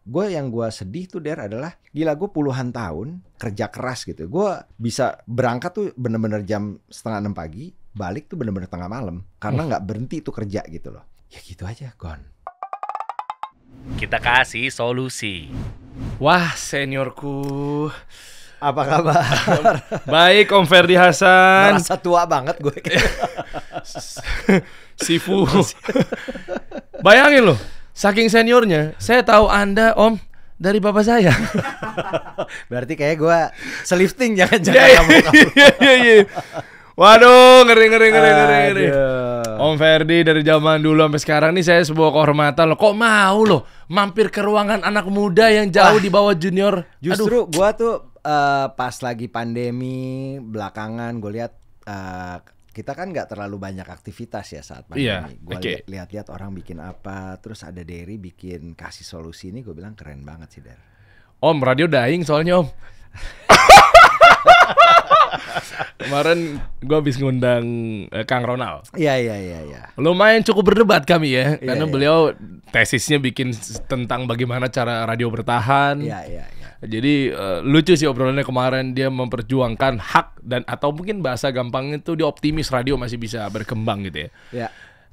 Yang gue sedih tuh Der adalah gila gue puluhan tahun kerja keras gitu. Gue bisa berangkat tuh bener-bener jam 5:30 pagi, balik tuh bener-bener tengah malam karena nggak berhenti tuh kerja gitu loh. Ya gitu aja, Gon. Kita kasih solusi. Wah, seniorku. Apa kabar? Baik, Om Ferdi Hasan. Merasa tua banget gue. Sifu. Bayangin loh, saking seniornya, saya tahu Anda, Om, dari bapak saya. Berarti kayak gue selifting jangan-jangan kamu. Iya. Waduh, ngeri. Om Ferdi dari zaman dulu sampai sekarang nih saya sebuah kehormatan loh. Kok mau loh mampir ke ruangan anak muda yang jauh di bawah junior? Justru gue tuh pas lagi pandemi belakangan gue lihat kita kan nggak terlalu banyak aktivitas ya saat pandemi. Iya, Gue oke. lihat-lihat orang bikin apa, terus ada Derry bikin kasih solusi ini, gue bilang keren banget sih Der. Om, radio dying soalnya Om. Kemarin gue habis ngundang Kang Ronald. Iya. Lumayan cukup berdebat kami ya, karena Iya. beliau tesisnya bikin tentang bagaimana cara radio bertahan. Iya. Jadi lucu sih obrolannya kemarin, dia memperjuangkan hak dan atau mungkin bahasa gampangnya itu dia optimis radio masih bisa berkembang gitu ya. Ya.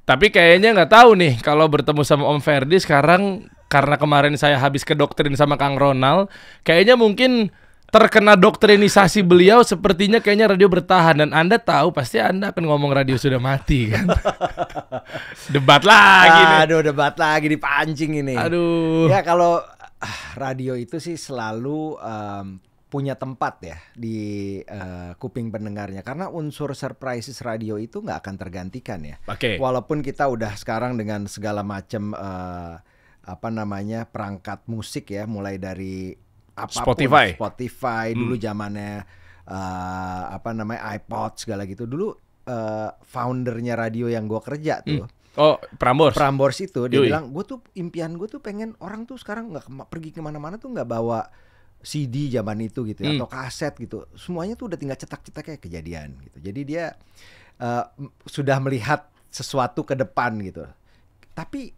Tapi kayaknya nggak tahu nih kalau bertemu sama Om Ferdi sekarang, karena kemarin saya habis kedoktrin sama Kang Ronald, kayaknya mungkin terkena doktrinisasi beliau, sepertinya kayaknya radio bertahan. Dan Anda tahu pasti Anda akan ngomong radio sudah mati kan. Debat lagi nih. Aduh, debat lagi dipancing ini. Aduh. Ya kalau radio itu sih selalu punya tempat ya di kuping pendengarnya, karena unsur surprises radio itu nggak akan tergantikan ya. Oke. Walaupun kita udah sekarang dengan segala macam perangkat musik ya, mulai dari apapun, Spotify dulu zamannya iPod segala gitu. Dulu foundernya radio yang gue kerja tuh. Oh, Prambors itu dia Yui. bilang, impian gue tuh pengen orang tuh sekarang nggak pergi kemana-mana tuh nggak bawa CD zaman itu gitu ya, atau kaset gitu, semuanya tuh udah tinggal cetak-cetak kayak kejadian gitu. Jadi dia sudah melihat sesuatu ke depan gitu. Tapi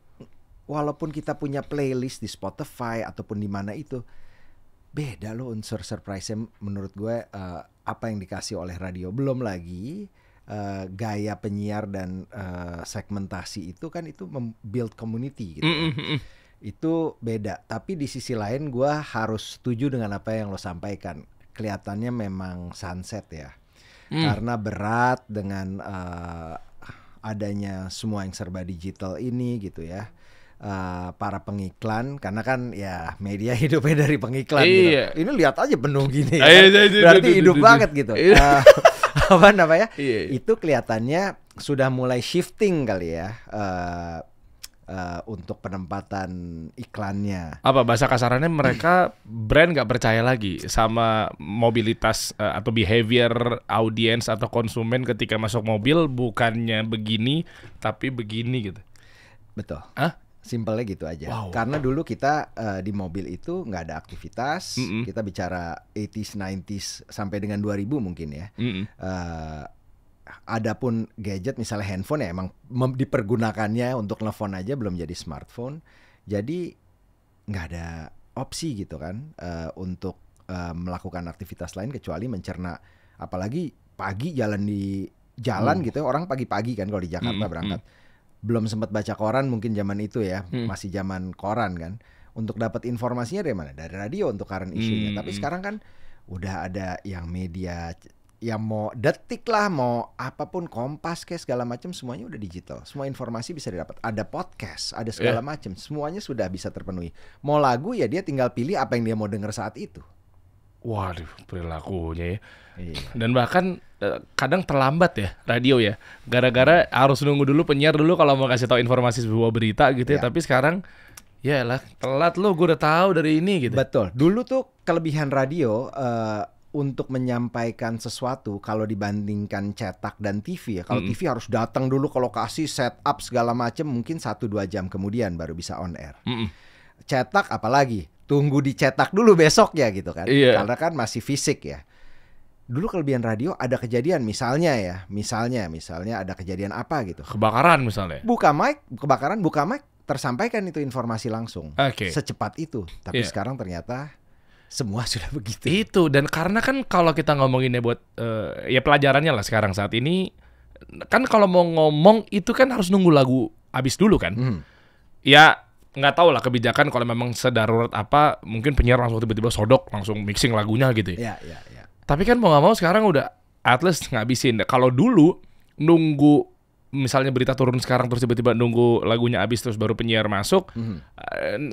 walaupun kita punya playlist di Spotify ataupun di mana itu, beda loh unsur surprise-nya menurut gue apa yang dikasih oleh radio. Belum lagi gaya penyiar dan segmentasi itu kan itu build community gitu. Itu beda. Tapi di sisi lain gue harus setuju dengan apa yang lo sampaikan. Kelihatannya memang sunset ya. Karena berat dengan adanya semua yang serba digital ini gitu ya. Para pengiklan, karena kan ya media hidupnya dari pengiklan Iya. gitu. Ini lihat aja penuh gini Iya, kan? iya, Berarti iya, hidup iya, banget gitu. Apa namanya? Iya. Itu kelihatannya sudah mulai shifting kali ya untuk penempatan iklannya. Apa bahasa kasarannya, mereka brand nggak percaya lagi sama mobilitas atau behavior audiens atau konsumen ketika masuk mobil, bukannya begini tapi begini gitu. Betul. Hah? Simpelnya gitu aja. Wow. Karena dulu kita di mobil itu nggak ada aktivitas. Kita bicara 80s, 90s sampai dengan 2000 mungkin ya. Adapun gadget misalnya handphone ya emang dipergunakannya untuk telepon aja, belum jadi smartphone. Jadi nggak ada opsi gitu kan untuk melakukan aktivitas lain kecuali mencerna. Apalagi pagi jalan di jalan gitu ya, orang pagi-pagi kan kalau di Jakarta berangkat. Belum sempat baca koran mungkin zaman itu ya, masih zaman koran kan. Untuk dapat informasinya dari mana? Dari radio untuk current issue-nya. Tapi sekarang kan udah ada yang media yang mau Detik lah, mau apapun, Kompas kayak segala macam, semuanya udah digital. Semua informasi bisa didapat. Ada podcast, ada segala macam, semuanya sudah bisa terpenuhi. Mau lagu ya dia tinggal pilih apa yang dia mau dengar saat itu. Waduh, perilakunya ya. Iya. Dan bahkan kadang terlambat ya radio ya. Gara-gara harus nunggu dulu penyiar dulu kalau mau kasih tahu informasi sebuah berita gitu ya. Iya. Tapi sekarang ya lah, telat lo, gue udah tahu dari ini gitu. Betul. Dulu tuh kelebihan radio untuk menyampaikan sesuatu kalau dibandingkan cetak dan TV ya. Kalau TV harus datang dulu ke lokasi, setup segala macam, mungkin 1-2 jam kemudian baru bisa on air. Cetak apalagi, tunggu dicetak dulu besok ya gitu kan. Iya. Karena kan masih fisik ya. Dulu kelebihan radio ada kejadian misalnya ada kejadian apa gitu. Kebakaran misalnya. Kebakaran buka mic, tersampaikan itu informasi langsung secepat itu. Tapi sekarang ternyata semua sudah begitu. Itu, dan karena kan kalau kita ngomonginnya buat ya pelajarannya lah sekarang saat ini, kan kalau mau ngomong itu kan harus nunggu lagu habis dulu kan. Ya nggak tahu lah kebijakan kalau memang sedarurat apa, mungkin penyiar langsung tiba-tiba sodok langsung mixing lagunya gitu ya. Tapi kan mau nggak mau sekarang udah at least ngabisin. Kalau dulu nunggu misalnya berita turun sekarang terus tiba-tiba nunggu lagunya habis terus baru penyiar masuk,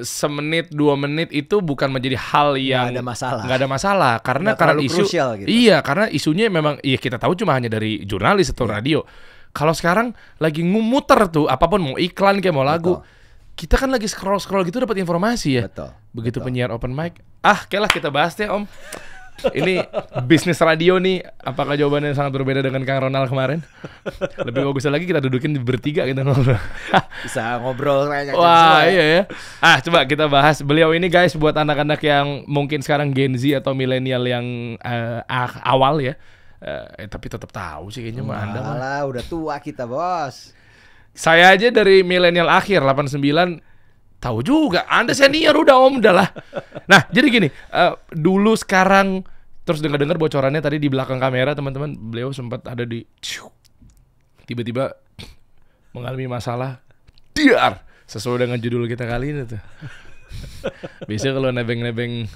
semenit 2 menit itu bukan menjadi hal yang nggak ada masalah karena isu gitu. Iya, karena isunya memang kita tahu cuma hanya dari jurnalis atau radio. Kalau sekarang lagi ngumuter tuh apapun, mau iklan kayak mau lagu, kita kan lagi scroll gitu dapat informasi ya. Begitu penyiar open mic, kayak lah kita bahas deh Om. Ini bisnis radio nih, apakah jawabannya sangat berbeda dengan Kang Ronald kemarin? Lebih bagusnya lagi kita dudukin bertiga kita ngobrol. Bisa ngobrol kayak wah iya ya. Coba kita bahas beliau ini guys, buat anak-anak yang mungkin sekarang Gen Z atau milenial yang awal ya. Tapi tetap tahu sih kayaknya mah Anda malah udah tua kita bos. Saya aja dari milenial akhir 89 tahu juga, Anda senior udah Om, udah lah. Nah, jadi gini, dulu sekarang terus dengar-dengar bocorannya tadi di belakang kamera teman-teman, beliau sempat ada di tiba-tiba mengalami masalah sesuai dengan judul kita kali ini tuh. Biasanya kalau nebeng-nebeng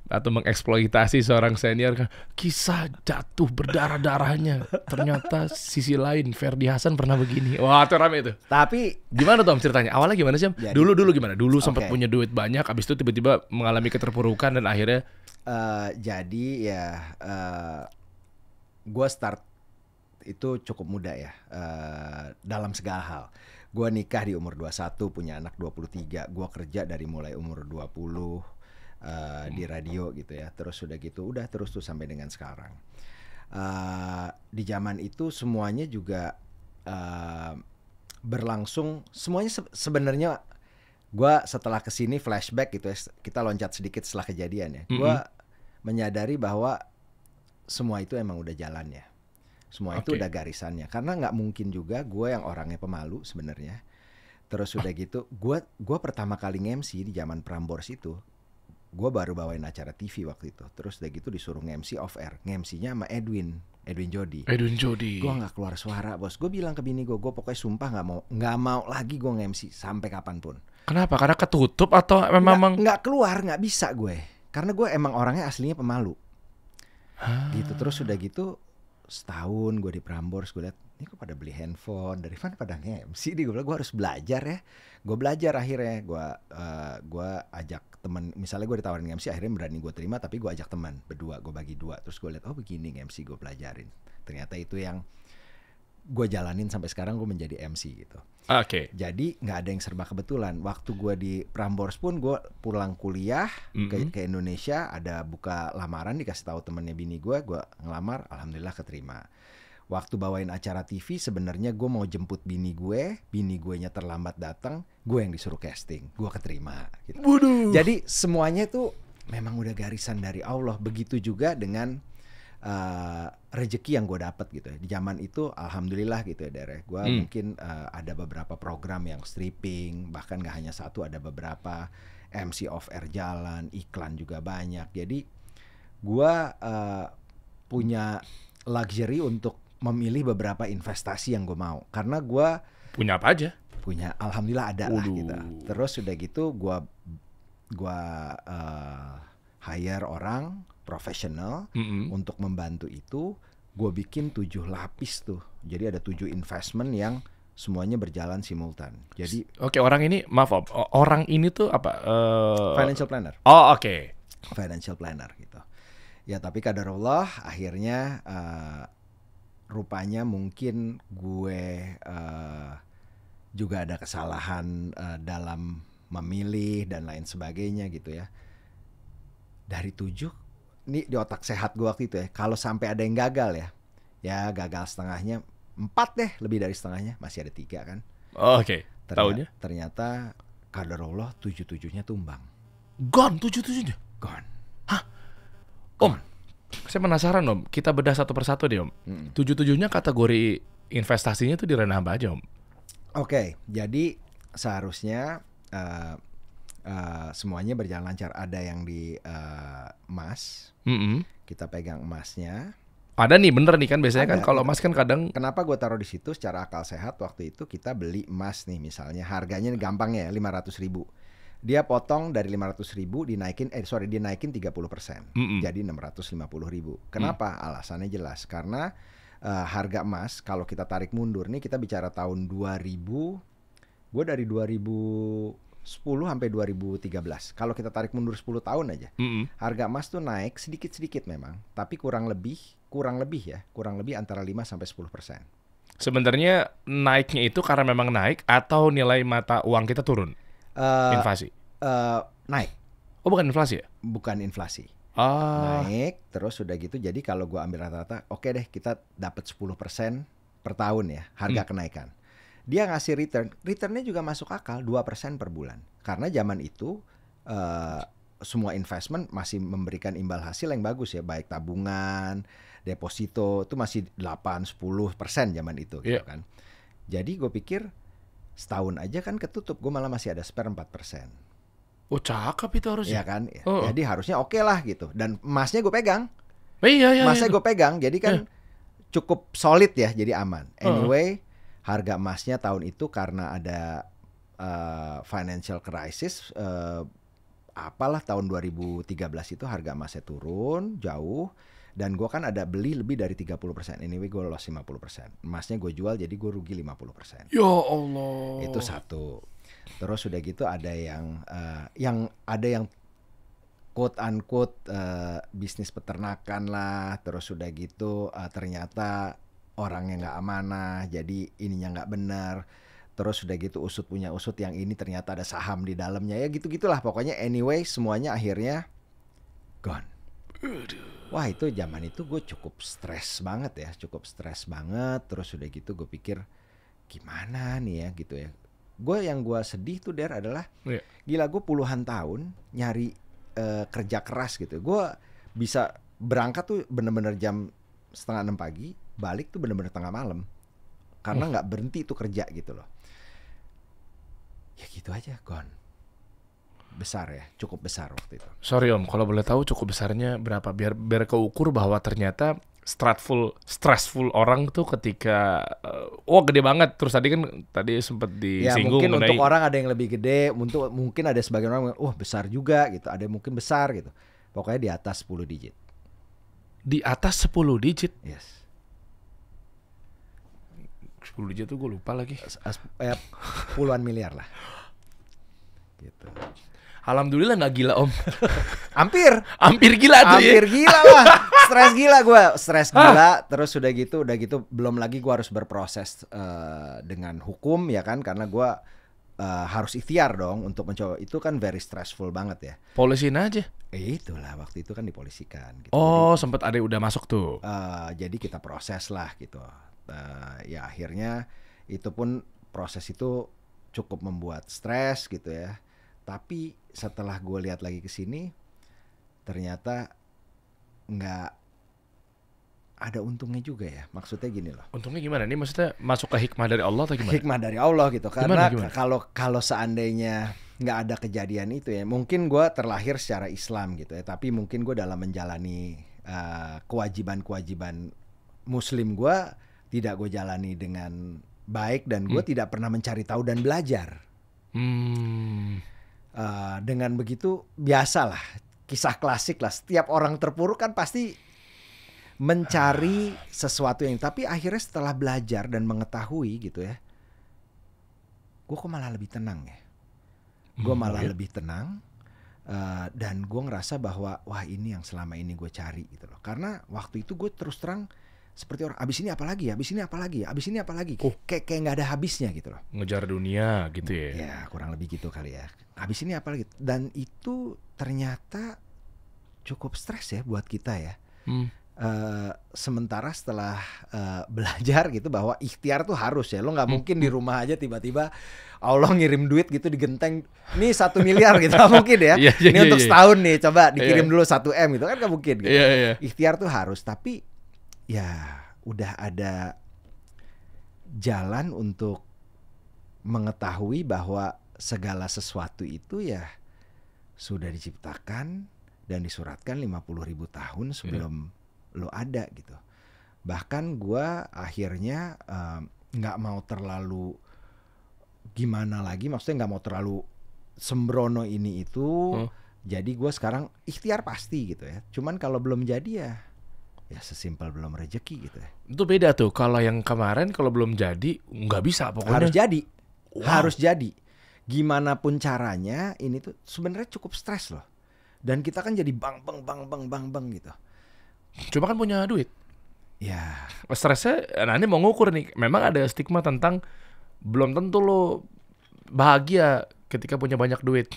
atau mengeksploitasi seorang senior kan, kisah jatuh berdarah-darahnya. Ternyata sisi lain Ferdy Hasan pernah begini. Wah, itu rame itu. Tapi gimana tuh Om ceritanya? Awalnya gimana sih Om? Dulu gimana? Dulu sempat punya duit banyak, abis itu tiba-tiba mengalami keterpurukan dan akhirnya gue start itu cukup muda ya, dalam segala hal. Gue nikah di umur 21, punya anak 23. Gue kerja dari mulai umur 20 di radio gitu ya. Terus udah gitu, udah terus tuh sampai dengan sekarang. Di zaman itu semuanya juga berlangsung, semuanya sebenarnya gue setelah kesini flashback gitu ya, kita loncat sedikit setelah kejadian ya. Gue menyadari bahwa semua itu emang udah jalannya. Semua itu udah garisannya. Karena nggak mungkin juga gue yang orangnya pemalu sebenarnya. Terus udah gitu, gue pertama kali nge-MC di zaman Prambors itu, gue baru bawain acara TV waktu itu. Terus udah gitu disuruh nge-MC off air. Nge-MC-nya sama Edwin Jody. Gue nggak keluar suara bos. Gue bilang ke bini gue pokoknya sumpah nggak mau lagi gue nge-MC sampai kapanpun. Kenapa? Karena ketutup atau memang nggak keluar, nggak bisa gue. Karena gue emang orangnya aslinya pemalu. Gitu. Terus udah gitu setahun gue di Prambors, gue liat ini kok pada beli handphone, dari mana pada nge-MC nih. Gue bilang gue harus belajar ya. Gue belajar akhirnya. Gue ajak teman, misalnya gue ditawarin nge-MC, akhirnya berani gue terima, tapi gue ajak teman berdua, gue bagi 2. Terus gue liat begini nge-MC, gue pelajarin. Ternyata itu yang gue jalanin sampai sekarang, gue menjadi MC gitu. Jadi nggak ada yang serba kebetulan. Waktu gue di Prambors pun gue pulang kuliah ke Indonesia, ada buka lamaran, dikasih tahu temennya bini gue ngelamar, alhamdulillah keterima. Waktu bawain acara TV sebenarnya gue mau jemput bini gue nya terlambat datang, gue yang disuruh casting, gue keterima gitu. Jadi semuanya tuh memang udah garisan dari Allah. Begitu juga dengan rezeki yang gue dapat gitu ya. Di zaman itu alhamdulillah gitu ya Dere. Gue mungkin ada beberapa program yang stripping, bahkan gak hanya satu, ada beberapa MC off air jalan, iklan juga banyak. Jadi gue punya luxury untuk memilih beberapa investasi yang gue mau. Karena gue punya apa aja? Punya, alhamdulillah ada lah gitu. Terus udah gitu gue hire orang profesional untuk membantu itu. Gue bikin 7 lapis tuh. Jadi ada 7 investment yang semuanya berjalan simultan. Jadi orang ini, maaf Om, orang ini tuh apa? Financial planner. Financial planner gitu. Ya tapi qadarullah akhirnya rupanya mungkin gue juga ada kesalahan dalam memilih dan lain sebagainya gitu ya. Dari 7, ini di otak sehat gue waktu itu ya, kalau sampai ada yang gagal ya gagal setengahnya, 4 deh, lebih dari setengahnya, masih ada 3 kan. Ternyata qadarullah 7-7-nya tumbang. Gone 7-7-nya? Gone. Hah? Om, saya penasaran Om, kita bedah satu persatu deh Om. 7-7-nya kategori investasinya tuh di ranah apa aja Om? Jadi seharusnya semuanya berjalan lancar. Ada yang di emas, kita pegang emasnya. Ada nih bener nih kan biasanya Ada, kan kalau gitu. emas kan kadang. Kenapa gue taruh di situ secara akal sehat? Waktu itu kita beli emas nih misalnya, harganya gampangnya ya 500.000. Dia potong dari 500.000 dinaikin 30%. Jadi 650.000. Kenapa? Alasannya jelas. Karena harga emas kalau kita tarik mundur nih, kita bicara tahun 2000. Gue dari 2010 sampai 2013. Kalau kita tarik mundur 10 tahun aja. Harga emas tuh naik sedikit-sedikit memang, tapi kurang lebih antara 5 sampai 10%. Sebenarnya naiknya itu karena memang naik atau nilai mata uang kita turun? Inflasi. Naik. Oh, bukan inflasi ya? Bukan inflasi. Ah. Naik terus udah gitu. Jadi kalau gua ambil rata-rata, oke deh kita dapat 10% per tahun ya harga kenaikan. Dia ngasih returnnya juga masuk akal 2% per bulan. Karena zaman itu semua investment masih memberikan imbal hasil yang bagus ya, baik tabungan, deposito itu masih 8-10% zaman itu gitu kan. Jadi gue pikir setahun aja kan ketutup, gue malah masih ada spare 4%. Oh, cakep itu harusnya. Iya kan? Jadi harusnya oke lah gitu. Dan emasnya gue pegang. Iya. Emasnya gue pegang, jadi kan cukup solid ya, jadi aman. Anyway, harga emasnya tahun itu karena ada financial crisis, apalah tahun 2013 itu harga emasnya turun jauh. Dan gue kan ada beli lebih dari 30%. Anyway gue loss 50%. Emasnya gue jual jadi gue rugi 50%. Ya Allah. Itu satu. Terus udah gitu ada yang quote unquote bisnis peternakan lah. Terus udah gitu ternyata orangnya nggak amanah, jadi ininya nggak benar. Terus udah gitu usut punya usut, yang ini ternyata ada saham di dalamnya, ya gitu-gitulah pokoknya. Anyway semuanya akhirnya gone. Wah itu zaman itu gue cukup stres banget ya, Terus udah gitu gue pikir gimana nih ya gitu ya. Yang gue sedih tuh Der adalah gila, gue puluhan tahun nyari kerja keras gitu. Gue bisa berangkat tuh bener-bener jam 5:30 pagi, balik tuh bener-bener tengah malam. Karena gak berhenti tuh kerja gitu loh. Ya gitu aja, gone. Besar ya, cukup besar waktu itu. Sorry Om, kalau boleh tahu cukup besarnya berapa? Biar keukur bahwa ternyata stressful orang tuh ketika gede banget. Terus tadi sempat disinggung ya, mungkin untuk orang ada yang lebih gede, mungkin ada sebagian orang besar juga gitu, ada yang mungkin besar gitu. Pokoknya di atas 10 digit. Di atas 10 digit? Yes. 10 digit tuh gue lupa lagi. Puluhan miliar lah. Gitu. Alhamdulillah nggak gila Om. Hampir gila tuh. Hampir gila lah. Stres gila. Terus udah gitu belum lagi gue harus berproses dengan hukum ya kan, karena gue harus ikhtiar dong untuk mencoba. Itu kan very stressful banget ya. Polisiin aja. Itulah waktu itu kan dipolisikan. Gitu. Oh, sempat ada udah masuk tuh. Jadi kita proses lah gitu. Ya akhirnya itu pun proses itu cukup membuat stres gitu ya. Tapi setelah gue lihat lagi ke sini, ternyata nggak ada untungnya juga ya. Maksudnya gini loh. Untungnya gimana? Ini maksudnya masuk ke hikmah dari Allah atau gimana? Hikmah dari Allah gitu. Karena gimana? kalau seandainya nggak ada kejadian itu ya, mungkin gue terlahir secara Islam gitu ya. Tapi mungkin gue dalam menjalani kewajiban Muslim gue tidak gue jalani dengan baik, dan gue tidak pernah mencari tahu dan belajar. Dengan begitu biasalah, kisah klasik lah, setiap orang terpuruk kan pasti mencari sesuatu yang, tapi akhirnya setelah belajar dan mengetahui gitu ya, gue kok malah lebih tenang ya. Gue malah lebih tenang, dan gue ngerasa bahwa wah ini yang selama ini gue cari gitu loh. Karena waktu itu gue terus terang seperti orang, abis ini apa lagi, kayak nggak ada habisnya gitu loh. Ngejar dunia gitu ya. Ya kurang lebih gitu kali ya. Abis ini apa lagi, dan itu ternyata cukup stres ya buat kita ya. Sementara setelah belajar gitu bahwa ikhtiar tuh harus ya. Lo nggak mungkin di rumah aja tiba-tiba Allah ngirim duit gitu di genteng, nih 1 miliar gitu, nggak mungkin ya. Ini untuk setahun nih, coba dikirim dulu 1 M gitu kan, nggak mungkin gitu. Ikhtiar tuh harus, tapi ya udah ada jalan untuk mengetahui bahwa segala sesuatu itu ya sudah diciptakan dan disuratkan 50.000 tahun sebelum lo ada gitu. Bahkan gue akhirnya nggak mau terlalu gimana lagi, maksudnya nggak mau terlalu sembrono ini itu. Jadi gue sekarang ikhtiar pasti gitu ya. Cuman kalau belum jadi ya sesimpel belum rezeki gitu ya. Itu beda tuh. Kalau yang kemarin kalau belum jadi nggak bisa pokoknya. Harus jadi. Wow. Harus jadi. Gimana pun caranya ini tuh sebenarnya cukup stres loh. Dan kita kan jadi bang gitu. Cuma kan punya duit. Ya. Stresnya, nah ini mau ngukur nih. Memang ada stigma tentang belum tentu lo bahagia ketika punya banyak duit.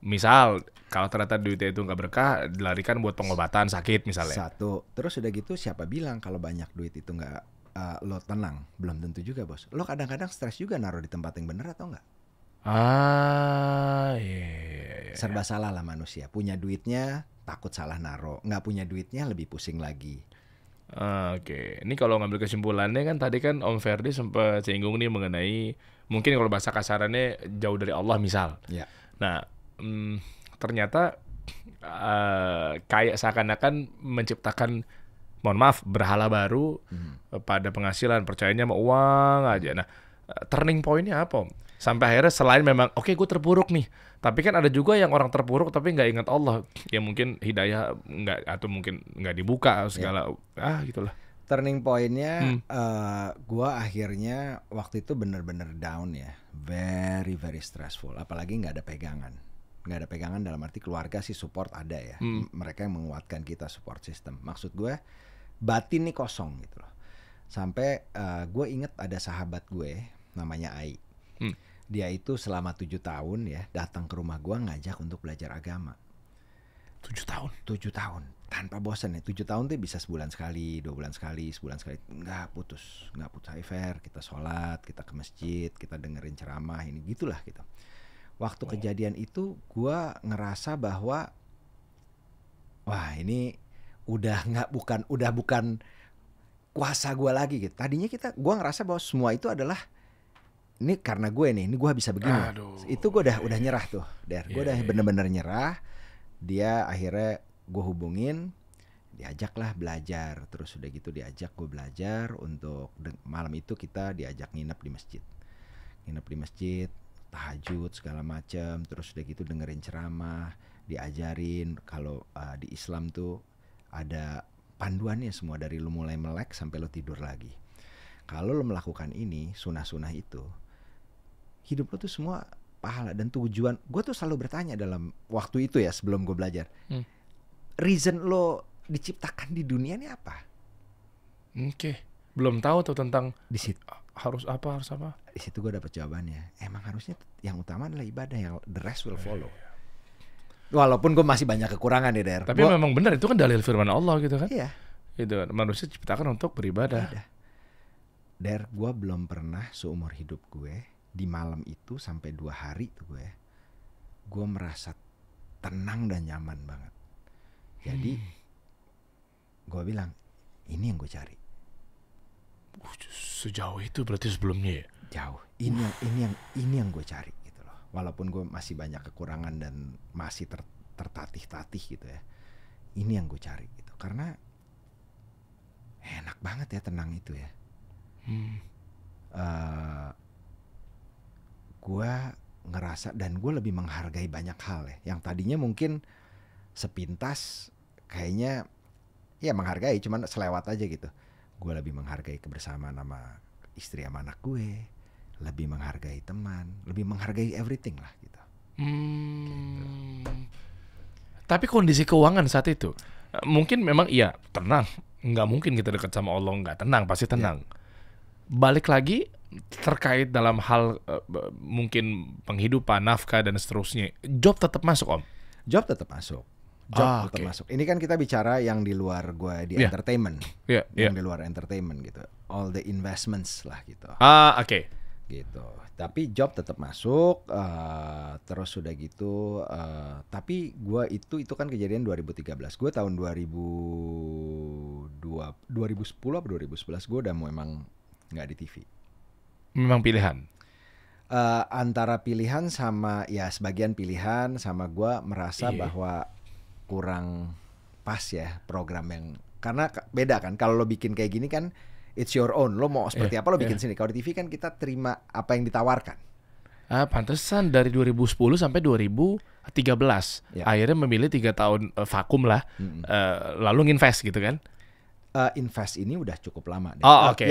Misal kalau ternyata duitnya itu nggak berkah, dilarikan buat pengobatan sakit misalnya. Satu. Terus udah gitu siapa bilang kalau banyak duit itu nggak lo tenang? Belum tentu juga bos. Lo kadang-kadang stres juga naruh di tempat yang bener atau nggak? Iya. Serba salah lah manusia. Punya duitnya takut salah naruh. Nggak punya duitnya lebih pusing lagi. Oke. Ini kalau ngambil kesimpulannya kan tadi kan Om Ferdi sempat singgung nih mengenai mungkin kalau bahasa kasarannya jauh dari Allah misal. Ya. Nah, ternyata kayak seakan-akan menciptakan, mohon maaf, berhala baru pada penghasilan, percayanya sama uang aja. Nah, turning point-nya apa, Om? Sampai akhirnya selain memang, oke, gue terpuruk nih. Tapi kan ada juga yang orang terpuruk tapi nggak ingat Allah. Ya mungkin hidayah nggak, atau mungkin nggak dibuka segala, gitulah. Turning point-nya gue akhirnya waktu itu bener-bener down ya. Very, very stressful. Apalagi nggak ada pegangan. Nggak ada pegangan dalam arti keluarga sih support ada ya. Mereka yang menguatkan kita, support system. Maksud gue batin nih kosong gitu loh. Sampai gue inget ada sahabat gue namanya Ai. Dia itu selama 7 tahun ya datang ke rumah gue ngajak untuk belajar agama. 7 tahun? 7 tahun. Tanpa bosan ya. 7 tahun tuh bisa sebulan sekali, 2 bulan sekali, sebulan sekali. Nggak putus. Fair. Kita sholat, kita ke masjid, kita dengerin ceramah, ini gitulah gitu. Waktu kejadian itu gue ngerasa bahwa wah ini udah bukan kuasa gue lagi gitu. Tadinya gue ngerasa bahwa semua itu adalah ini karena gue nih, ini gue bisa begini. Itu gue udah nyerah tuh, gue udah bener-bener nyerah. Dia akhirnya gue hubungin, diajaklah belajar. Terus udah gitu diajak gue belajar untuk malam itu kita diajak nginep di masjid, tahajud segala macam. Terus udah gitu dengerin ceramah, diajarin kalau di Islam tuh ada panduannya semua dari lu mulai melek sampai lu tidur lagi. Kalau lu melakukan ini, sunah-sunah itu, hidup lo tuh semua pahala dan tujuan. Gue tuh selalu bertanya dalam waktu itu ya sebelum gue belajar, reason lo diciptakan di dunia ini apa? Oke. Belum tahu tuh tentang di situ harus apa. Di situ gue dapet jawabannya. Emang harusnya yang utama adalah ibadah, yang the rest will follow. Walaupun gue masih banyak kekurangan ya Der. Tapi memang benar itu kan dalil firman Allah gitu kan. Iya. Itu manusia diciptakan untuk beribadah. Der, gue belum pernah seumur hidup gue di malam itu sampai 2 hari tuh gue merasa tenang dan nyaman banget. Jadi gue bilang ini yang gue cari. Sejauh itu berarti sebelumnya ya? Jauh. Ini yang gue cari gitu loh. Walaupun gue masih banyak kekurangan dan masih tertatih-tatih gitu ya. Ini yang gue cari gitu. Karena enak banget ya tenang itu ya. Gue ngerasa dan gue lebih menghargai banyak hal ya. Yang tadinya mungkin sepintas kayaknya ya menghargai, cuman selewat aja gitu. Gue lebih menghargai kebersamaan sama istri sama anak gue, lebih menghargai teman, lebih menghargai everything lah gitu. Gitu. Tapi kondisi keuangan saat itu mungkin memang iya tenang. Nggak mungkin kita dekat sama Allah nggak tenang, pasti tenang. Balik lagi terkait dalam hal mungkin penghidupan, nafkah dan seterusnya, job tetap masuk Om? Job tetap masuk. Tetap masuk. Ini kan kita bicara yang di luar gue di entertainment, yang di luar entertainment gitu. All the investments lah gitu. Gitu. Tapi job tetap masuk. Terus udah gitu. Tapi gue itu kan kejadian 2013. Gue tahun 2010 atau 2011 gue udah mau emang nggak di TV. Memang pilihan. Antara pilihan sama ya sebagian pilihan sama gue merasa bahwa kurang pas ya program yang karena beda kan kalau lo bikin kayak gini kan it's your own, lo mau seperti apa lo bikin sendiri. Kalau di TV kan kita terima apa yang ditawarkan. Pantesan dari 2010 sampai 2013 akhirnya memilih 3 tahun vakum lah, lalu nginvest gitu kan. Invest ini udah cukup lama deh. Oke.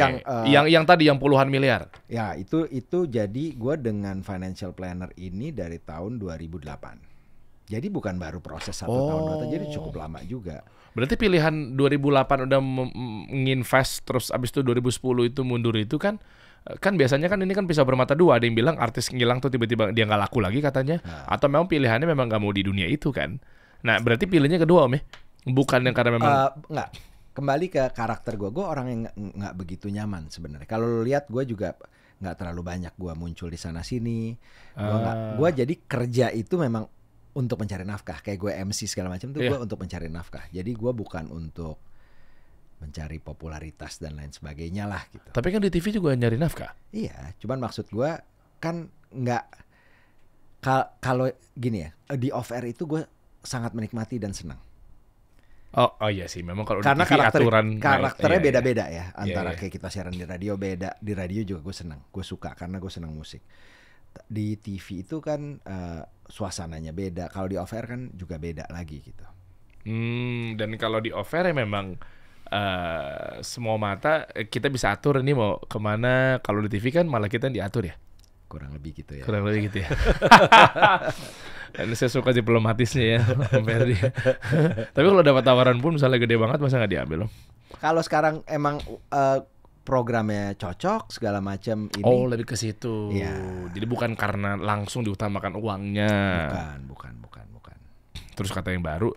Yang tadi yang puluhan miliar. Ya itu jadi gue dengan financial planner ini dari tahun 2008. Jadi bukan baru proses 1 tahun 2 tahun, jadi cukup lama juga. Berarti pilihan 2008 udah nginvest terus abis itu 2010 itu mundur itu kan biasanya kan ini kan pisau bermata dua. Ada yang bilang artis ngilang tuh tiba-tiba dia nggak laku lagi katanya, atau memang pilihannya memang nggak mau di dunia itu kan. Nah berarti pilihnya kedua Om ya, bukan yang karena memang nggak. Kembali ke karakter gue orang yang nggak begitu nyaman sebenarnya. Kalau lo lihat gue juga nggak terlalu banyak gue muncul di sana sini. Gue jadi kerja itu memang untuk mencari nafkah. Kayak gue MC segala macam tuh gue untuk mencari nafkah. Jadi gue bukan untuk mencari popularitas dan lain sebagainya lah gitu. Tapi kan di TV juga nyari nafkah. Iya, cuman maksud gue kan nggak kalau gini ya, di off air itu gue sangat menikmati dan senang. Oh iya sih, memang kalau karena di TV karakternya beda-beda ya. Antara kayak kita siaran di radio beda, di radio juga gue senang, gue suka karena gue senang musik. Di TV itu kan suasananya beda, kalau di off air kan juga beda lagi gitu. Dan kalau di off air ya memang semua mata kita bisa atur ini mau kemana. Kalau di TV kan malah kita diatur ya. Kurang lebih gitu ya. Kurang lebih gitu ya. Dan saya suka diplomatisnya ya, Om Ferdi. Tapi kalau dapat tawaran pun misalnya gede banget, masa nggak diambil Om? Kalau sekarang emang programnya cocok segala macam ini. Oh lebih ke situ. Ya. Jadi bukan karena langsung diutamakan uangnya. Bukan. Terus kata yang baru,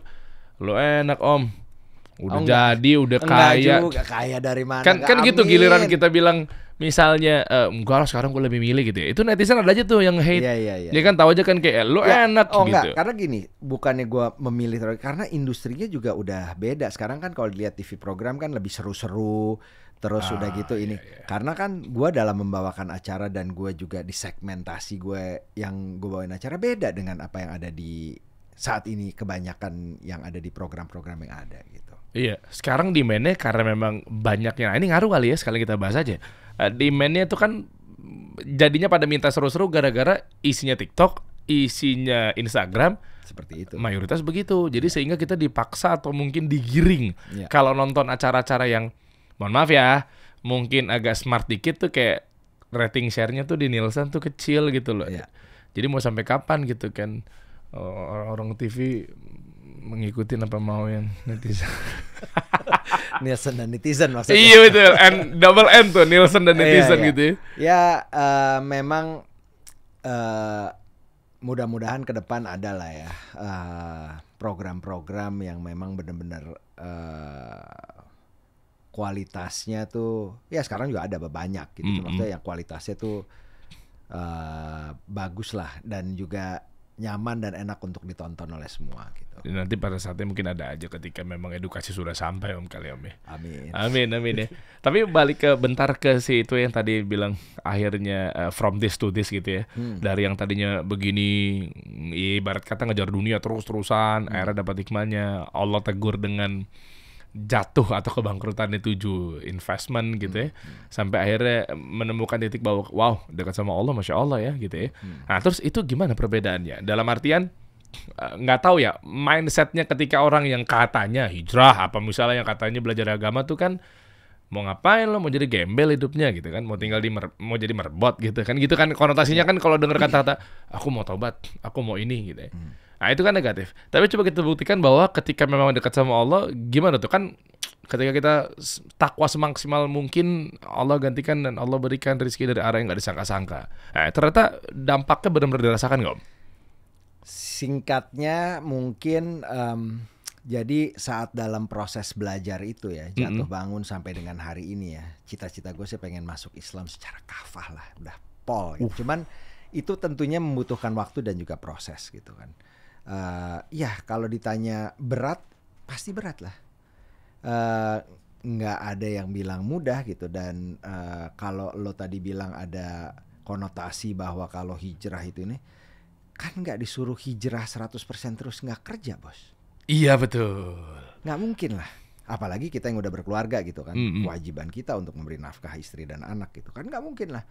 lo enak Om. Udah jadi, udah kaya. Enggak juga, kaya dari mana? Kan gitu giliran kita bilang misalnya enggak lah sekarang gue lebih milih gitu ya. Itu netizen ada aja tuh yang hate. Iya. Dia kan tahu aja kan kayak lo enak gitu. Enggak, karena gini, bukannya gue memilih karena industrinya juga udah beda. Sekarang kan kalau dilihat TV program kan lebih seru-seru. Terus udah gitu ini. Karena kan gue dalam membawakan acara dan gue juga di segmentasi gue yang gue bawain acara beda dengan apa yang ada di saat ini kebanyakan yang ada di program-program yang ada gitu. Iya, sekarang demand-nya karena memang banyaknya. Ini ngaruh kali ya, sekali kita bahas aja. Demand-nya itu kan jadinya pada minta seru-seru gara-gara isinya TikTok, isinya Instagram. Seperti itu. Mayoritas begitu. Jadi sehingga kita dipaksa atau mungkin digiring. Kalau nonton acara-acara yang, mohon maaf ya, mungkin agak smart dikit tuh kayak rating share-nya tuh di Nielsen tuh kecil gitu loh. Jadi mau sampai kapan gitu kan orang TV mengikuti apa mau yang netizen. Nielsen dan netizen maksudnya. Iya betul, double N tuh Nielsen dan netizen gitu ya. Ya memang mudah-mudahan ke depan ada lah ya program-program yang memang benar-benar kualitasnya tuh ya sekarang juga ada banyak gitu. Maksudnya yang kualitasnya tuh bagus lah dan juga nyaman dan enak untuk ditonton oleh semua gitu. Nanti pada saatnya mungkin ada aja ketika memang edukasi sudah sampai Om kali Om ya. Amin ya. Tapi balik bentar ke si itu yang tadi bilang akhirnya from this to this gitu ya. Dari yang tadinya begini ibarat kata ngejar dunia terus-terusan, akhirnya dapat hikmahnya. Allah tegur dengan jatuh atau kebangkrutan 7 investment gitu ya, sampai akhirnya menemukan titik bahwa wow dekat sama Allah, masya Allah ya gitu ya. Nah terus itu gimana perbedaannya? Dalam artian nggak tahu ya mindsetnya ketika orang yang katanya hijrah apa misalnya yang katanya belajar agama tuh kan mau ngapain lo, mau jadi gembel hidupnya gitu kan, mau tinggal mau jadi merbot gitu kan konotasinya kan kalau dengar kata-kata aku mau taubat, aku mau ini gitu ya. Nah itu kan negatif. Tapi coba kita buktikan bahwa ketika memang dekat sama Allah, gimana tuh kan ketika kita takwa semaksimal mungkin, Allah gantikan dan Allah berikan rezeki dari arah yang gak disangka-sangka. Nah ternyata dampaknya benar-benar dirasakan gak Om? Singkatnya mungkin jadi saat dalam proses belajar itu ya, jatuh bangun sampai dengan hari ini ya, cita-cita gue sih pengen masuk Islam secara kafah lah, udah pol gitu. Cuman itu tentunya membutuhkan waktu dan juga proses gitu kan. Ya kalau ditanya berat, pasti berat lah. Nggak ada yang bilang mudah gitu. Dan kalau lo tadi bilang ada konotasi bahwa kalau hijrah itu ini kan nggak disuruh hijrah 100% terus nggak kerja, Bos. Iya betul. Nggak mungkin lah. Apalagi kita yang udah berkeluarga gitu kan. Mm-mm. Kewajiban kita untuk memberi nafkah istri dan anak gitu kan. Nggak mungkin lah.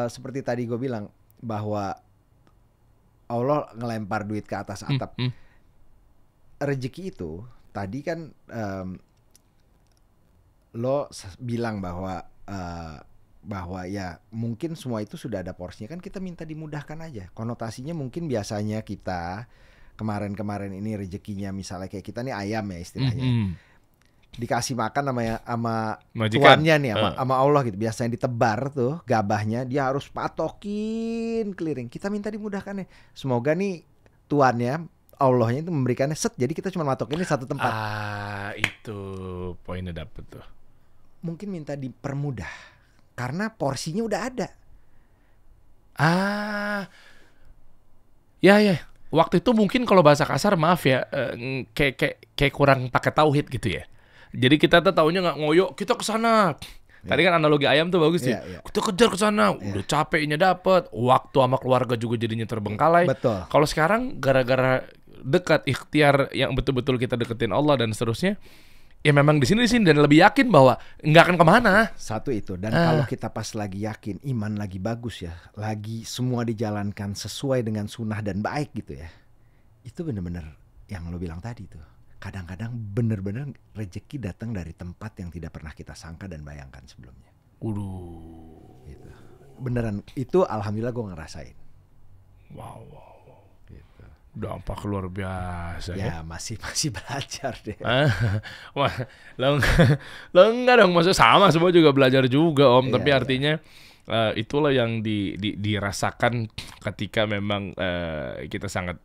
Seperti tadi gue bilang bahwa Allah ngelempar duit ke atas atap. Rezeki itu tadi kan lo bilang bahwa ya mungkin semua itu sudah ada porsinya, kan kita minta dimudahkan aja. Konotasinya mungkin biasanya kita kemarin ini rezekinya misalnya kayak kita nih ayam ya istilahnya. Dikasih makan sama Majikan. tuannya nih sama Allah gitu. Biasanya ditebar tuh gabahnya, dia harus patokin keliling. Kita minta dimudahkan ya. Semoga nih tuannya Allahnya itu memberikannya set, jadi kita cuma matokinnya satu tempat. Itu poinnya dapet tuh. Mungkin minta dipermudah karena porsinya udah ada. Ya. Waktu itu mungkin kalau bahasa kasar maaf ya, kayak kurang pakai tauhid gitu ya. Jadi kita tuh taunya nggak ngoyo, kita kesana. Tadi kan analogi ayam tuh bagus sih. Kita kejar ke sana, udah capeknya dapet, waktu sama keluarga juga jadinya terbengkalai. Betul. Kalau sekarang gara-gara dekat ikhtiar yang betul-betul kita deketin Allah dan seterusnya, ya memang di sini dan lebih yakin bahwa nggak akan kemana. Satu itu, dan kalau kita pas lagi yakin, iman lagi bagus ya, lagi semua dijalankan sesuai dengan sunnah dan baik gitu ya, itu bener-bener yang lo bilang tadi tuh. Kadang-kadang bener-bener rezeki datang dari tempat yang tidak pernah kita sangka dan bayangkan sebelumnya. Gitu. Beneran, itu alhamdulillah gue ngerasain. Wow. Gitu. Dampak luar biasa ya. Ya masih belajar deh. Wah, lo enggak dong, maksudnya sama semua juga belajar juga Om. Tapi artinya itulah yang dirasakan ketika memang kita sangat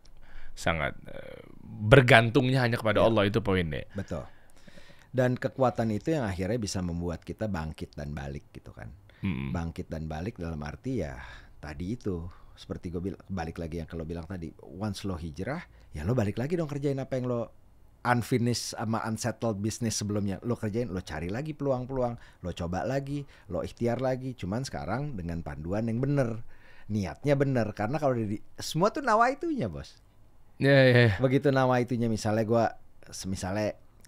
bergantungnya hanya kepada Allah, itu poinnya. Betul. Dan kekuatan itu yang akhirnya bisa membuat kita bangkit dan balik gitu kan. Bangkit dan balik dalam arti ya tadi itu seperti gue bilang, balik lagi yang kalau bilang tadi, once lo hijrah ya lo balik lagi dong kerjain apa yang lo unfinished sama unsettled business sebelumnya. Lo kerjain, lo cari lagi peluang-peluang, lo coba lagi, lo ikhtiar lagi. Cuman sekarang dengan panduan yang bener, niatnya bener. Karena kalau semua tuh nawaitunya, Bos. Ya. Begitu nawaitunya, misalnya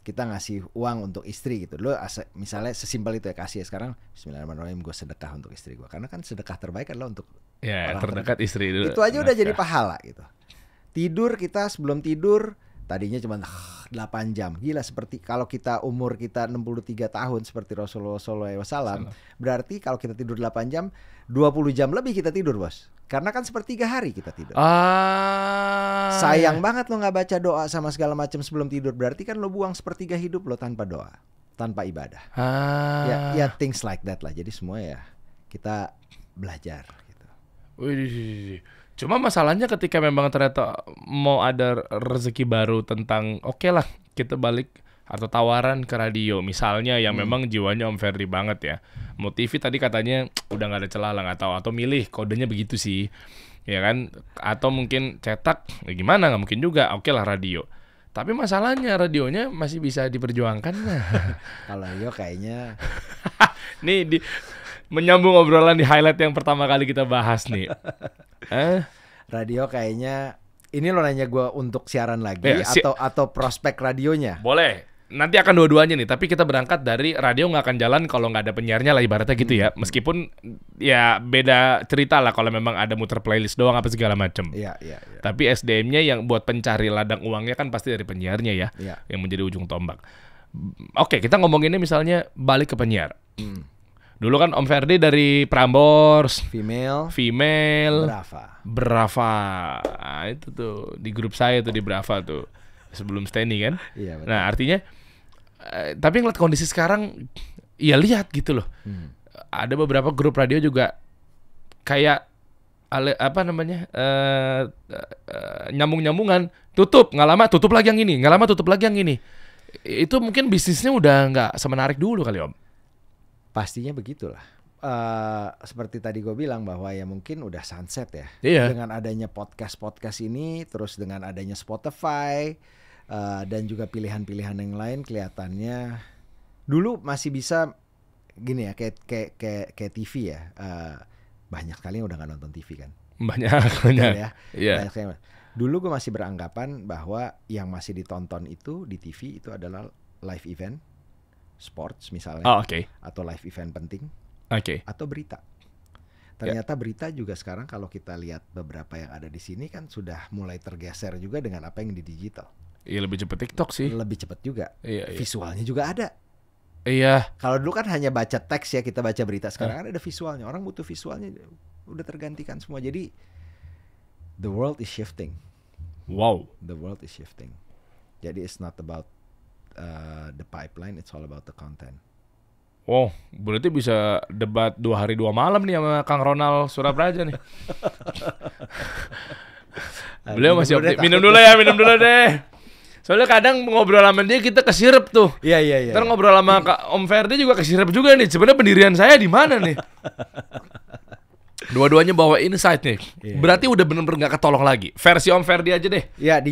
kita ngasih uang untuk istri gitu. Lo misalnya sesimpel itu ya, kasih ya sekarang bismillahirrahmanirrahim gue sedekah untuk istri gue. Karena kan sedekah terbaik adalah untuk orang terdekat istri dulu. Itu aja udah jadi pahala gitu. Tidur kita sebelum tidur tadinya cuma 8 jam. Gila, seperti kalau kita umur kita 63 tahun seperti Rasulullah SAW, berarti kalau kita tidur 8 jam, 20 jam lebih kita tidur, Bos. Karena kan sepertiga hari kita tidur. Sayang banget lo gak baca doa sama segala macam sebelum tidur. Berarti kan lo buang sepertiga hidup lo tanpa doa, tanpa ibadah. Ya things like that lah. Jadi semua ya kita belajar gitu. Wih. Cuma masalahnya ketika memang ternyata mau ada rezeki baru tentang oke lah kita balik atau tawaran ke radio misalnya yang memang jiwanya Om Ferdi banget ya. Mau TV tadi katanya udah nggak ada celah lah, nggak tahu, atau milih kodenya begitu sih, ya kan? Atau mungkin cetak, ya gimana, nggak mungkin juga. Oke lah radio. Tapi masalahnya radionya masih bisa diperjuangkan. Kalau yo kayaknya nih menyambung obrolan di highlight yang pertama kali kita bahas nih. Radio kayaknya ini lo nanya gue untuk siaran lagi atau prospek radionya? Boleh. Nanti akan dua-duanya nih. Tapi kita berangkat dari radio nggak akan jalan kalau nggak ada penyiarnya lah ibaratnya gitu ya. Meskipun ya beda cerita lah kalau memang ada muter playlist doang apa segala macem. Iya. Tapi SDM-nya yang buat pencari ladang uangnya kan pasti dari penyiarnya ya. Yang menjadi ujung tombak. Oke, kita ngomonginnya misalnya balik ke penyiar. Dulu kan Om Ferdi dari Prambors, female, Brava. Nah, itu tuh di grup saya tuh di Brava tuh sebelum Steny kan. Iya, betul. Nah artinya, tapi ngeliat kondisi sekarang, ya lihat gitu loh. Ada beberapa grup radio juga kayak nyambung-nyambungan, tutup, nggak lama tutup lagi yang ini, Itu mungkin bisnisnya udah nggak semenarik dulu kali Om. Pastinya begitulah. Seperti tadi gue bilang bahwa ya mungkin udah sunset ya. Iya. Dengan adanya podcast ini, terus dengan adanya Spotify dan juga pilihan-pilihan yang lain, kelihatannya dulu masih bisa gini ya, kayak TV ya. banyak sekali yang udah nggak nonton TV kan. Banyak. Ya. Iya. Banyak sekali. Dulu gue masih beranggapan bahwa yang masih ditonton itu di TV itu adalah live event, sports misalnya, Oh, oke. atau live event penting, Oke. atau berita. Ternyata berita juga sekarang kalau kita lihat beberapa yang ada di sini kan sudah mulai tergeser juga dengan apa yang di digital. Iya, lebih cepet TikTok sih. Lebih cepat juga. Iya. Visualnya juga ada. Iya. Kalau dulu kan hanya baca teks ya, kita baca berita. Sekarang kan ada visualnya. Orang butuh visualnya, udah tergantikan semua. Jadi the world is shifting. Wow. The world is shifting. Jadi it's not about the pipeline, it's all about the content. Wow, berarti bisa debat 2 hari 2 malam nih sama Kang Ronald Surapraja nih. Beliau masih minum dulu deh. Soalnya kadang ngobrol sama dia kita kesirep tuh. Iya. Ntar ngobrol sama Om Ferdi juga kesirep juga nih. Sebenarnya pendirian saya di mana nih? Dua-duanya bawa insight nih. Berarti udah bener-bener gak ketolong lagi. Versi Om Ferdi aja deh. Ya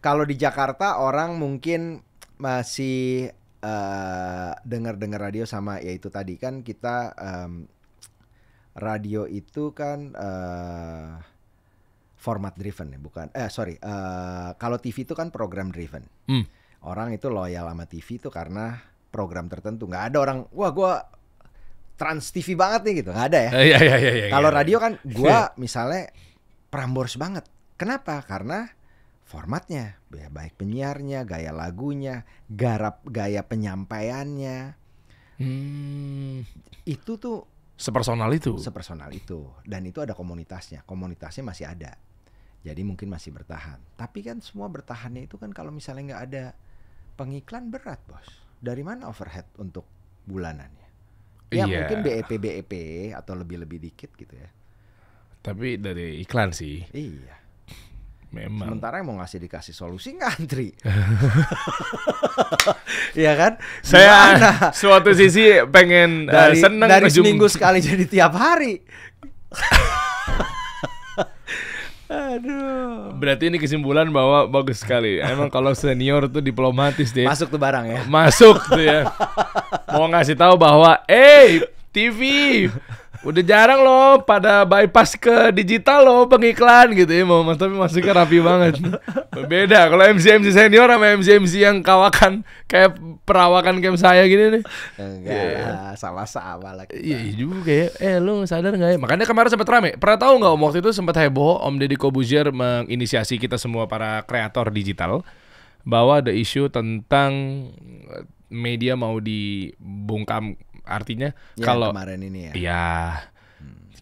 kalau di Jakarta orang mungkin masih dengar radio sama ya itu tadi kan kita radio itu kan format driven ya bukan kalau TV itu kan program driven. Orang itu loyal sama TV itu karena program tertentu. Nggak ada orang wah gue Trans TV banget nih gitu, nggak ada ya. Iya. Kalau radio kan gue misalnya Prambors banget. Kenapa? Karena formatnya, baik penyiarnya, gaya lagunya, gaya penyampaiannya, itu tuh sepersonal itu. Dan itu ada komunitasnya masih ada, jadi mungkin masih bertahan. Tapi kan semua bertahannya itu kan kalau misalnya nggak ada pengiklan berat bos. Dari mana overhead untuk bulanannya? Ya mungkin BEP atau lebih dikit gitu ya. Tapi dari iklan sih. Iya. Memang. Sementara yang mau dikasih solusi ngantri. Iya kan? Saya suatu sisi pengen seneng dari seminggu sekali jadi tiap hari. Aduh. Berarti ini kesimpulan bahwa bagus sekali. Emang kalau senior tuh diplomatis deh. Masuk tuh barang ya. Masuk tuh ya. Mau ngasih tahu bahwa TV udah jarang loh pada bypass ke digital loh pengiklan gitu ya, tapi masuknya rapi banget. Beda kalau MC senior sama MC yang kawakan kayak perawakan kayak saya gini nih. Enggak, sama-sama lah kita. Iya juga ya. Lu sadar nggak ya? Makanya kemarin sempat rame. Pernah tahu nggak waktu itu sempat heboh Om Deddy Corbuzier menginisiasi kita semua para kreator digital bahwa ada isu tentang media mau dibungkam. Artinya ya, kalau kemarin ini ya. Iya.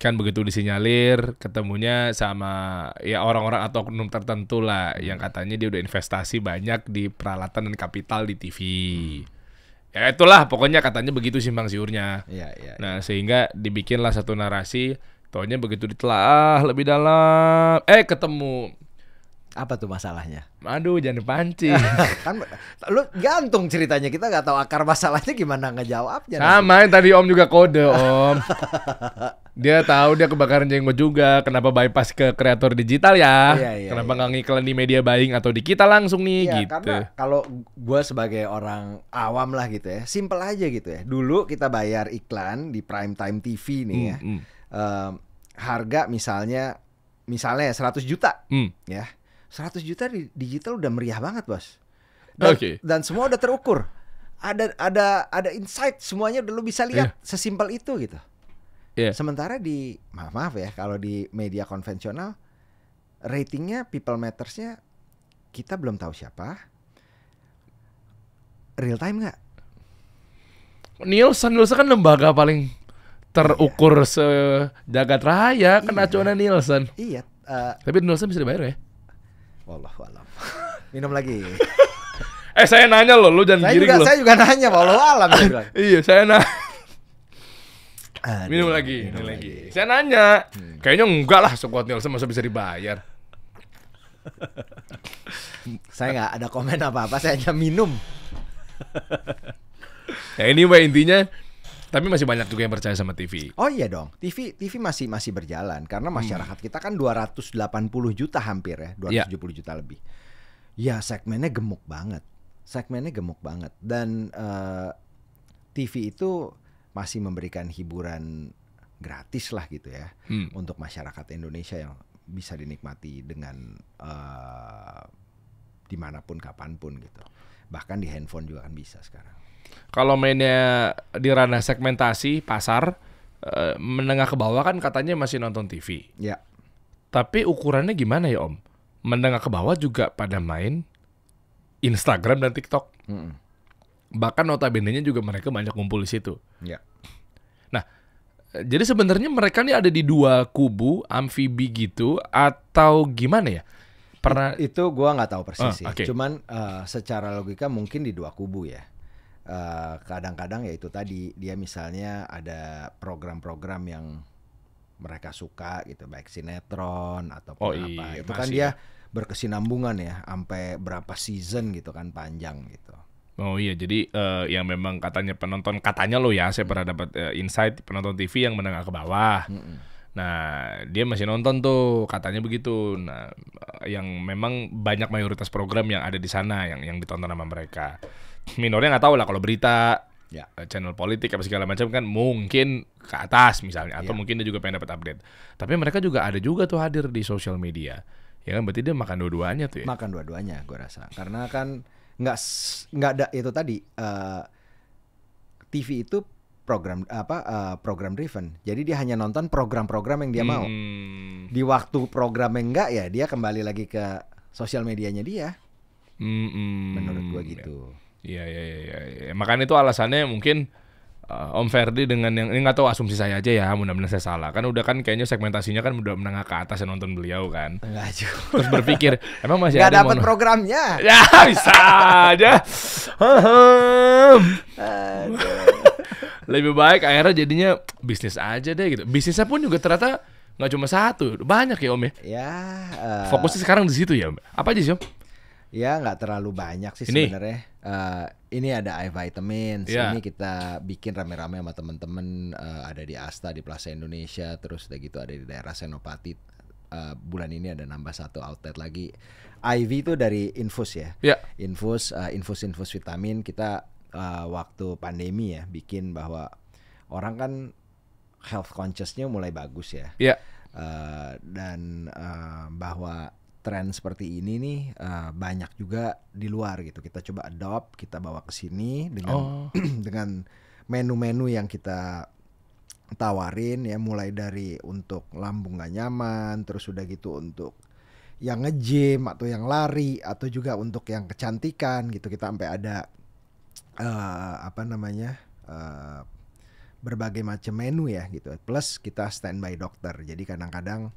Kan begitu disinyalir ketemunya sama ya orang-orang atau oknum tertentu lah yang katanya dia udah investasi banyak di peralatan dan kapital di TV. Ya itulah pokoknya katanya begitu simpang siurnya. Iya. Nah, sehingga dibikinlah satu narasi, taunya begitu ditelaah lebih dalam ketemu. Apa tuh masalahnya? Aduh, jangan dipancing. Kan lu gantung ceritanya, kita nggak tahu akar masalahnya gimana ngejawabnya. Sama yang tadi Om juga kode Om. Dia tahu dia kebakaran jenggot juga. Kenapa bypass ke kreator digital ya? Iya, Kenapa nggak ngiklan di media buying atau di kita langsung nih iya, gitu. Karena kalau gue sebagai orang awam lah gitu ya, simple aja gitu ya. Dulu kita bayar iklan di prime time TV nih ya. Harga misalnya 100 juta ya. 100 juta di digital udah meriah banget bos. Dan semua udah terukur. Ada insight, semuanya udah lu bisa lihat sesimpel itu gitu. Sementara di maaf ya, kalau di media konvensional ratingnya people mattersnya kita belum tahu siapa. Real time nggak? Nielsen kan lembaga paling terukur sejagat raya, kan acuannya Nielsen. Iya. Tapi Nielsen bisa dibayar ya? Wallahualam. Minum lagi. Saya nanya lo, lu jangan giring lo. Saya juga nanya, wallahualam. Iya, saya nanya. Minum lagi. Saya nanya. Kayaknya enggak lah, sekuat Nielsen masa bisa dibayar. Saya nggak ada komen apa-apa, saya hanya minum. Ya ini mbak intinya. Tapi masih banyak juga yang percaya sama TV. Oh iya dong, TV masih berjalan karena masyarakat kita kan 280 juta hampir ya, 270 juta lebih. Ya segmennya gemuk banget, dan TV itu masih memberikan hiburan gratis lah gitu ya untuk masyarakat Indonesia yang bisa dinikmati dengan dimanapun kapanpun gitu. Bahkan di handphone juga kan bisa sekarang. Kalau mainnya di ranah segmentasi pasar menengah ke bawah kan katanya masih nonton TV. Ya. Tapi ukurannya gimana ya Om? Menengah ke bawah juga pada main Instagram dan TikTok. Bahkan notabene-nya juga mereka banyak kumpul di situ. Ya. Nah, jadi sebenarnya mereka nih ada di dua kubu amfibi gitu atau gimana ya? Pernah Itu gua nggak tahu persis sih. okay. Cuman secara logika mungkin di dua kubu ya. Kadang-kadang ya itu tadi dia misalnya ada program-program yang mereka suka gitu, baik sinetron ataupun apa. Itu kan dia berkesinambungan ya, sampai berapa season gitu kan, panjang gitu. Oh iya, jadi yang memang katanya penonton, katanya loh ya, saya pernah dapat insight penonton TV yang menengah ke bawah. Nah, dia masih nonton tuh, katanya begitu. Nah, yang memang banyak mayoritas program yang ada di sana yang ditonton sama mereka. Minornya nggak tahu lah, kalau berita, channel politik apa segala macam kan mungkin ke atas misalnya, atau mungkin dia juga pengen dapat update. Tapi mereka juga ada juga tuh hadir di sosial media. Ya kan, berarti dia makan dua-duanya tuh ya. Makan dua-duanya gue rasa. Karena kan nggak ada itu tadi, TV itu program driven. Jadi dia hanya nonton program-program yang dia mau. Di waktu programnya enggak ya dia kembali lagi ke sosial medianya dia. Menurut gue gitu. Iya. Makanya itu alasannya mungkin Om Ferdi dengan yang ini, nggak tahu, asumsi saya aja ya, mudah-mudahan saya salah. Kan udah kan kayaknya segmentasinya kan udah menengah ke atas yang nonton beliau kan. Enggak juga. Terus berpikir emang masih nggak ada dapat programnya. Ya bisa aja. Lebih baik akhirnya jadinya bisnis aja deh gitu. Bisnisnya pun juga ternyata nggak cuma satu, banyak ya Om ya. Ya. Fokusnya sekarang di situ ya Om. Apa aja sih Om? Ya nggak terlalu banyak sih sebenarnya. Ini ada iVitamins. Ini kita bikin rame-rame sama temen-temen. Ada di Asta, di Plaza Indonesia. Terus udah gitu ada di daerah Senopati. Bulan ini ada nambah satu outlet lagi. IV itu dari Infus ya. Infus vitamin. Kita waktu pandemi ya bikin bahwa orang kan health consciousnya mulai bagus ya. Dan bahwa tren seperti ini nih banyak juga di luar gitu. Kita coba adopt, kita bawa ke sini dengan dengan menu-menu yang kita tawarin ya, mulai dari untuk lambung gak nyaman, terus udah gitu untuk yang nge-gym atau yang lari, atau juga untuk yang kecantikan gitu. Kita sampai ada berbagai macam menu ya gitu. Plus kita standby dokter. Jadi kadang-kadang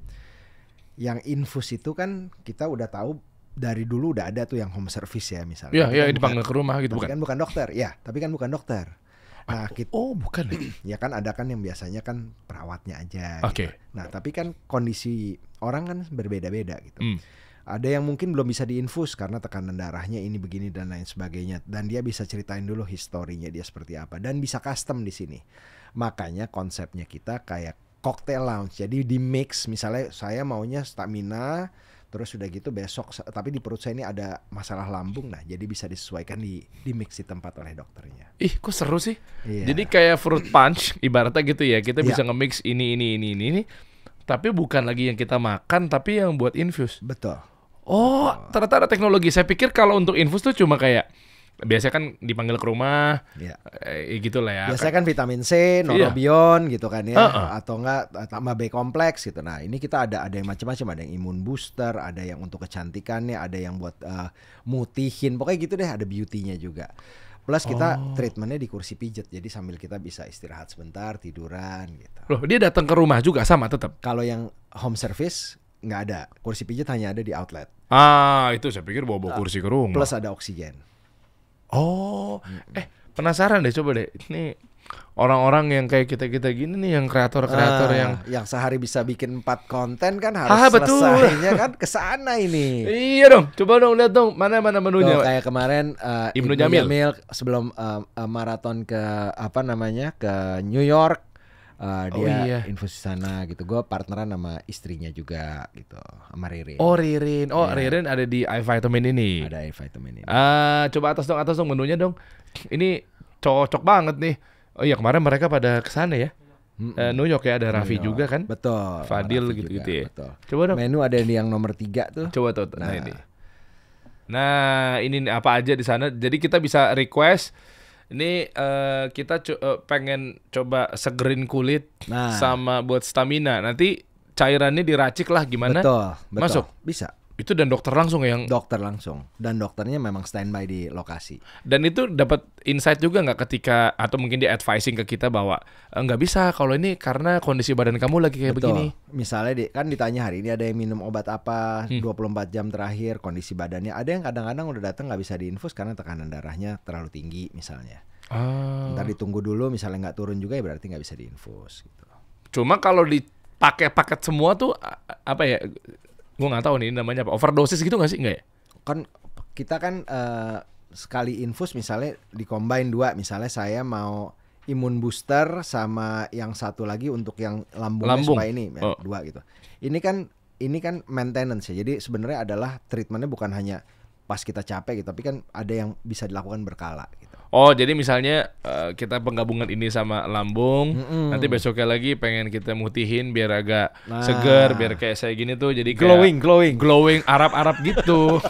yang infus itu kan kita udah tahu dari dulu udah ada tuh yang home service ya misalnya. Iya, dipanggil ke rumah gitu bukan? Kan bukan dokter, ya. Tapi kan bukan dokter. Nah, bukan. Ya kan ada kan yang biasanya kan perawatnya aja. Oke. Gitu. Nah, tapi kan kondisi orang kan berbeda-beda gitu. Ada yang mungkin belum bisa diinfus karena tekanan darahnya ini begini dan lain sebagainya. Dan dia bisa ceritain dulu historinya dia seperti apa. Dan bisa custom di sini. Makanya konsepnya kita kayak cocktail lounge. Jadi di mix, misalnya saya maunya stamina, terus udah gitu besok tapi di perut saya ini ada masalah lambung. Nah, jadi bisa disesuaikan di mix di tempat oleh dokternya. Ih, kok seru sih? Iya. Jadi kayak fruit punch ibaratnya gitu ya. Kita bisa nge-mix ini. Tapi bukan lagi yang kita makan, tapi yang buat infus. Betul. Oh, ternyata ada teknologi. Saya pikir kalau untuk infus tuh cuma kayak biasanya kan dipanggil ke rumah, gitu lah ya. Biasanya kan vitamin C, Norobion gitu kan ya, atau enggak tambah B kompleks gitu. Nah ini kita ada yang macam-macam, ada yang imun booster, ada yang untuk kecantikannya, ada yang buat mutihin, pokoknya gitu deh, ada beauty-nya juga. Plus kita treatmentnya di kursi pijet, jadi sambil kita bisa istirahat sebentar, tiduran gitu. Loh, dia datang ke rumah juga sama tetap? Kalau yang home service nggak ada, kursi pijet hanya ada di outlet. Itu saya pikir bawa kursi ke rumah. Plus ada oksigen. Penasaran deh, coba deh. Ini orang-orang yang kayak kita-kita gini nih, yang kreator-kreator yang sehari bisa bikin 4 konten kan harus selesainya kan ke sana ini. Iya dong, coba dong lihat dong mana menunya. Kayak kemarin Ibnu Jamil sebelum maraton ke ke New York. Dia infus sana gitu. Gue partneran sama istrinya juga gitu, sama Ririn. Ririn. Ririn ada di iVitamin ini. Ada iVitamin ini. Coba atas dong menunya dong. Ini cocok banget nih. Oh iya, kemarin mereka pada kesana ya. New York ya, ada Raffi New York. juga kan? Betul. Fadil Raffi gitu-gitu juga, ya. Betul. Coba dong. Menu ada yang nomor 3 tuh. Coba tuh. Nah ini. Nah ini nih, apa aja di sana. Jadi kita bisa request. Ini kita pengen coba segerin kulit sama buat stamina. Nanti cairannya diracik lah gimana? Betul. Masuk? Bisa. Itu dan dokter langsung yang Dokter langsung. Dan dokternya memang standby di lokasi. Dan itu dapat insight juga nggak ketika atau mungkin dia advising ke kita bahwa nggak bisa kalau ini karena kondisi badan kamu lagi kayak begini. Misalnya kan ditanya hari ini ada yang minum obat apa 24 jam terakhir kondisi badannya. Ada yang kadang-kadang udah datang nggak bisa diinfus karena tekanan darahnya terlalu tinggi misalnya. Ntar ditunggu dulu misalnya nggak turun juga ya berarti nggak bisa diinfus. Gitu. Cuma kalau dipakai paket semua tuh apa ya? Gue nggak tahu nih namanya apa, overdosis gitu nggak sih? Nggak ya? Kan kita kan sekali infus misalnya dicombine 2, misalnya saya mau imun booster sama yang satu lagi untuk yang lambung. Supaya ini 2 gitu. Ini kan maintenance ya. Jadi sebenarnya adalah treatmentnya bukan hanya pas kita capek gitu, tapi kan ada yang bisa dilakukan berkala gitu. Oh, jadi misalnya kita penggabungan ini sama lambung, nanti besoknya lagi pengen kita mutihin biar agak seger, biar kayak saya gini tuh jadi kayak glowing Arab gitu.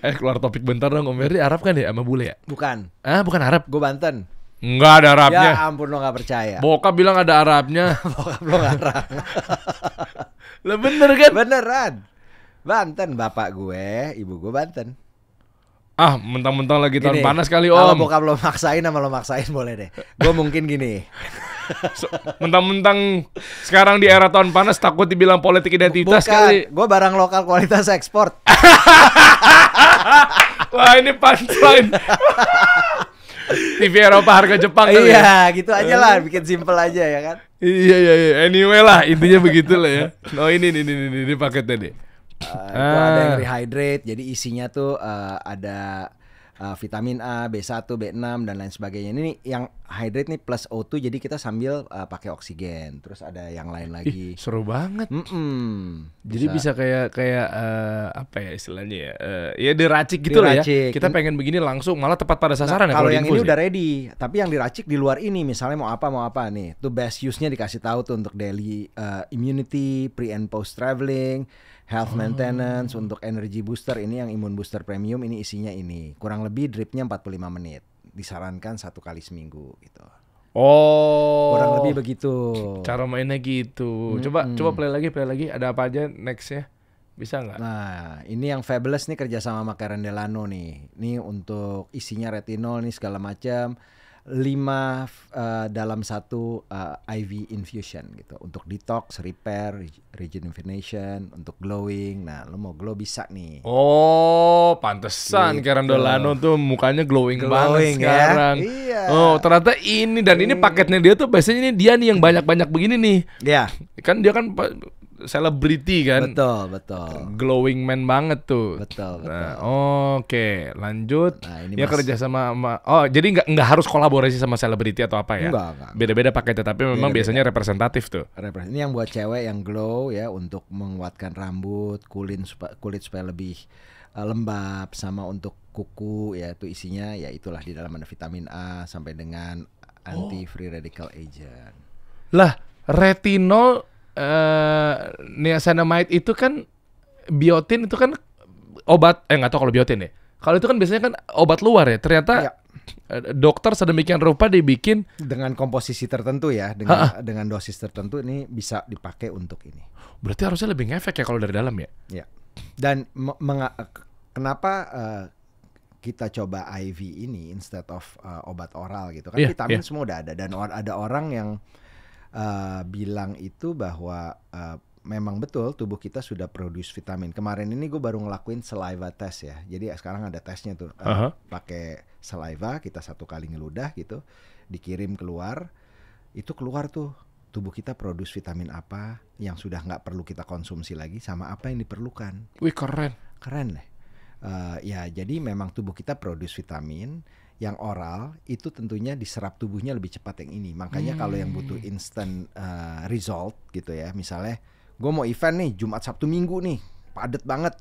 Keluar topik bentar dong, Om Ferdi Arab kan ya sama bule ya? Bukan. Bukan Arab. Gue Banten. Enggak ada Arabnya. Ya ampun lo gak percaya. Bokap bilang ada Arabnya. Bokap lo ngarang. Lah bener kan? Beneran. Banten, bapak gue, ibu gue Banten. Mentang-mentang lagi tahun Gini, panas kali Om. Kalau bokap lo maksain sama lo maksain boleh deh. Gue mungkin gini. Mentang-mentang sekarang di era tahun panas takut dibilang politik identitas kali. Gue barang lokal kualitas ekspor. Wah ini punchline. TV Eropa harga Jepang kali ya. Iya gitu aja lah, bikin simple aja ya kan. Iya. Anyway lah intinya begitulah ya. Oh ini paketnya deh. Itu ada yang rehydrate, jadi isinya tuh ada vitamin A, B1, B6 dan lain sebagainya. Ini yang hydrate nih plus O2, jadi kita sambil pakai oksigen. Terus ada yang lain lagi. Seru banget. Jadi bisa kayak apa ya istilahnya ya? Ya diracik gitu lah ya. Kita pengen begini langsung, malah tepat pada sasaran. Kalau yang ini udah ready, tapi yang diracik di luar ini, misalnya mau apa nih. Tuh best use-nya dikasih tahu tuh untuk daily immunity, pre and post traveling, health maintenance, untuk energy booster. Ini yang imun booster premium, ini isinya ini. Kurang lebih dripnya 45 menit. Disarankan 1 kali seminggu gitu. Kurang lebih begitu. Cara mainnya gitu. Coba play lagi. Ada apa aja nextnya? Bisa nggak? Nah, ini yang Fabulous nih kerja sama Karen Delano nih. Ini untuk isinya retinol nih segala macam. 5 dalam 1 IV infusion gitu. Untuk detox, repair, rejuvenation, untuk glowing. Nah, lo mau glow bisa nih. Oh, pantesan gitu. Karen Delano tuh mukanya glowing banget sekarang. Ya? Iya. Oh, ternyata ini dan ini paketnya dia tuh biasanya ini dia nih yang banyak-banyak begini nih. Iya. Kan dia kan selebriti kan. Betul. Glowing man banget tuh. Betul. Nah, oke, lanjut. Nah, ini ya kerja sama jadi nggak harus kolaborasi sama selebriti atau apa ya? Enggak. Beda-beda paketnya, tapi memang biasanya representatif tuh. Ini yang buat cewek yang glow ya, untuk menguatkan rambut, kulit supaya lebih lembab, sama untuk kuku ya, itu isinya ya itulah, di dalam ada vitamin A sampai dengan anti free radical agent. Lah, retinol niacinamide itu kan biotin, itu kan obat nggak tahu kalau biotin ya. Kalau itu kan biasanya kan obat luar ya. Ternyata dokter sedemikian rupa dibikin dengan komposisi tertentu ya, dengan dosis tertentu, ini bisa dipakai untuk ini. Berarti harusnya lebih ngefek ya kalau dari dalam ya. Ya. Dan kenapa kita coba IV ini instead of obat oral gitu kan? Vitamin semua udah ada, dan ada orang yang bilang itu bahwa memang betul tubuh kita sudah produce vitamin. Kemarin ini gue baru ngelakuin saliva test ya. Jadi sekarang ada tesnya tuh, pakai saliva, kita 1 kali ngeludah gitu, dikirim keluar, itu keluar tuh tubuh kita produce vitamin apa yang sudah nggak perlu kita konsumsi lagi, sama apa yang diperlukan. Wih, keren deh. Ya jadi memang tubuh kita produce vitamin. Yang oral itu tentunya diserap tubuhnya lebih cepat yang ini. Makanya kalau yang butuh instant result gitu ya, misalnya gue mau event nih Jumat, Sabtu, Minggu nih, padet banget.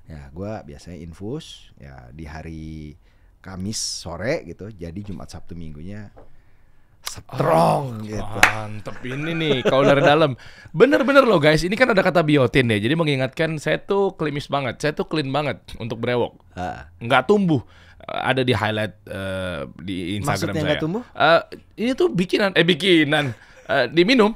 Ya gue biasanya infus ya di hari Kamis sore gitu. Jadi Jumat Sabtu Minggunya strong gitu. Mantep ini nih kalau dari dalam. Bener-bener loh guys, ini kan ada kata biotin ya. Jadi mengingatkan saya tuh klimis banget, saya tuh clean banget untuk brewok. Nggak tumbuh. Ada di highlight di Instagram Maksudnya saya. nggak tumbuh? Ini tuh bikinan. Diminum.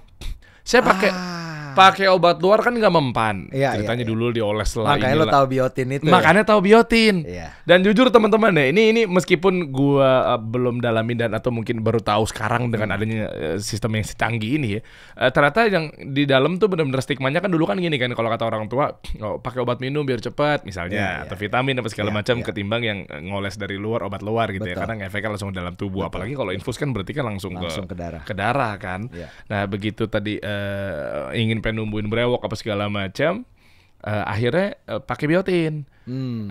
Saya pakai obat luar kan nggak mempan. Ceritanya dulu dioles lah. Makanya lo tahu biotin itu. Makanya tahu biotin. Iya. Dan jujur teman-teman ya, ini meskipun gua belum dalamin dan atau mungkin baru tahu sekarang dengan adanya sistem yang secanggih ini ya, ternyata yang di dalam tuh benar-benar stigmanya kan dulu kan gini kan, kalau kata orang tua, pakai obat minum biar cepat misalnya, atau vitamin apa segala macam ketimbang yang ngoles dari luar, obat luar gitu. Betul. Ya, karena efeknya langsung ke dalam tubuh. Apalagi kalau infus kan berarti kan langsung ke darah. Ke darah kan. Iya. Nah begitu tadi ingin pengen numbuhin brewok apa segala macam, akhirnya pakai biotin.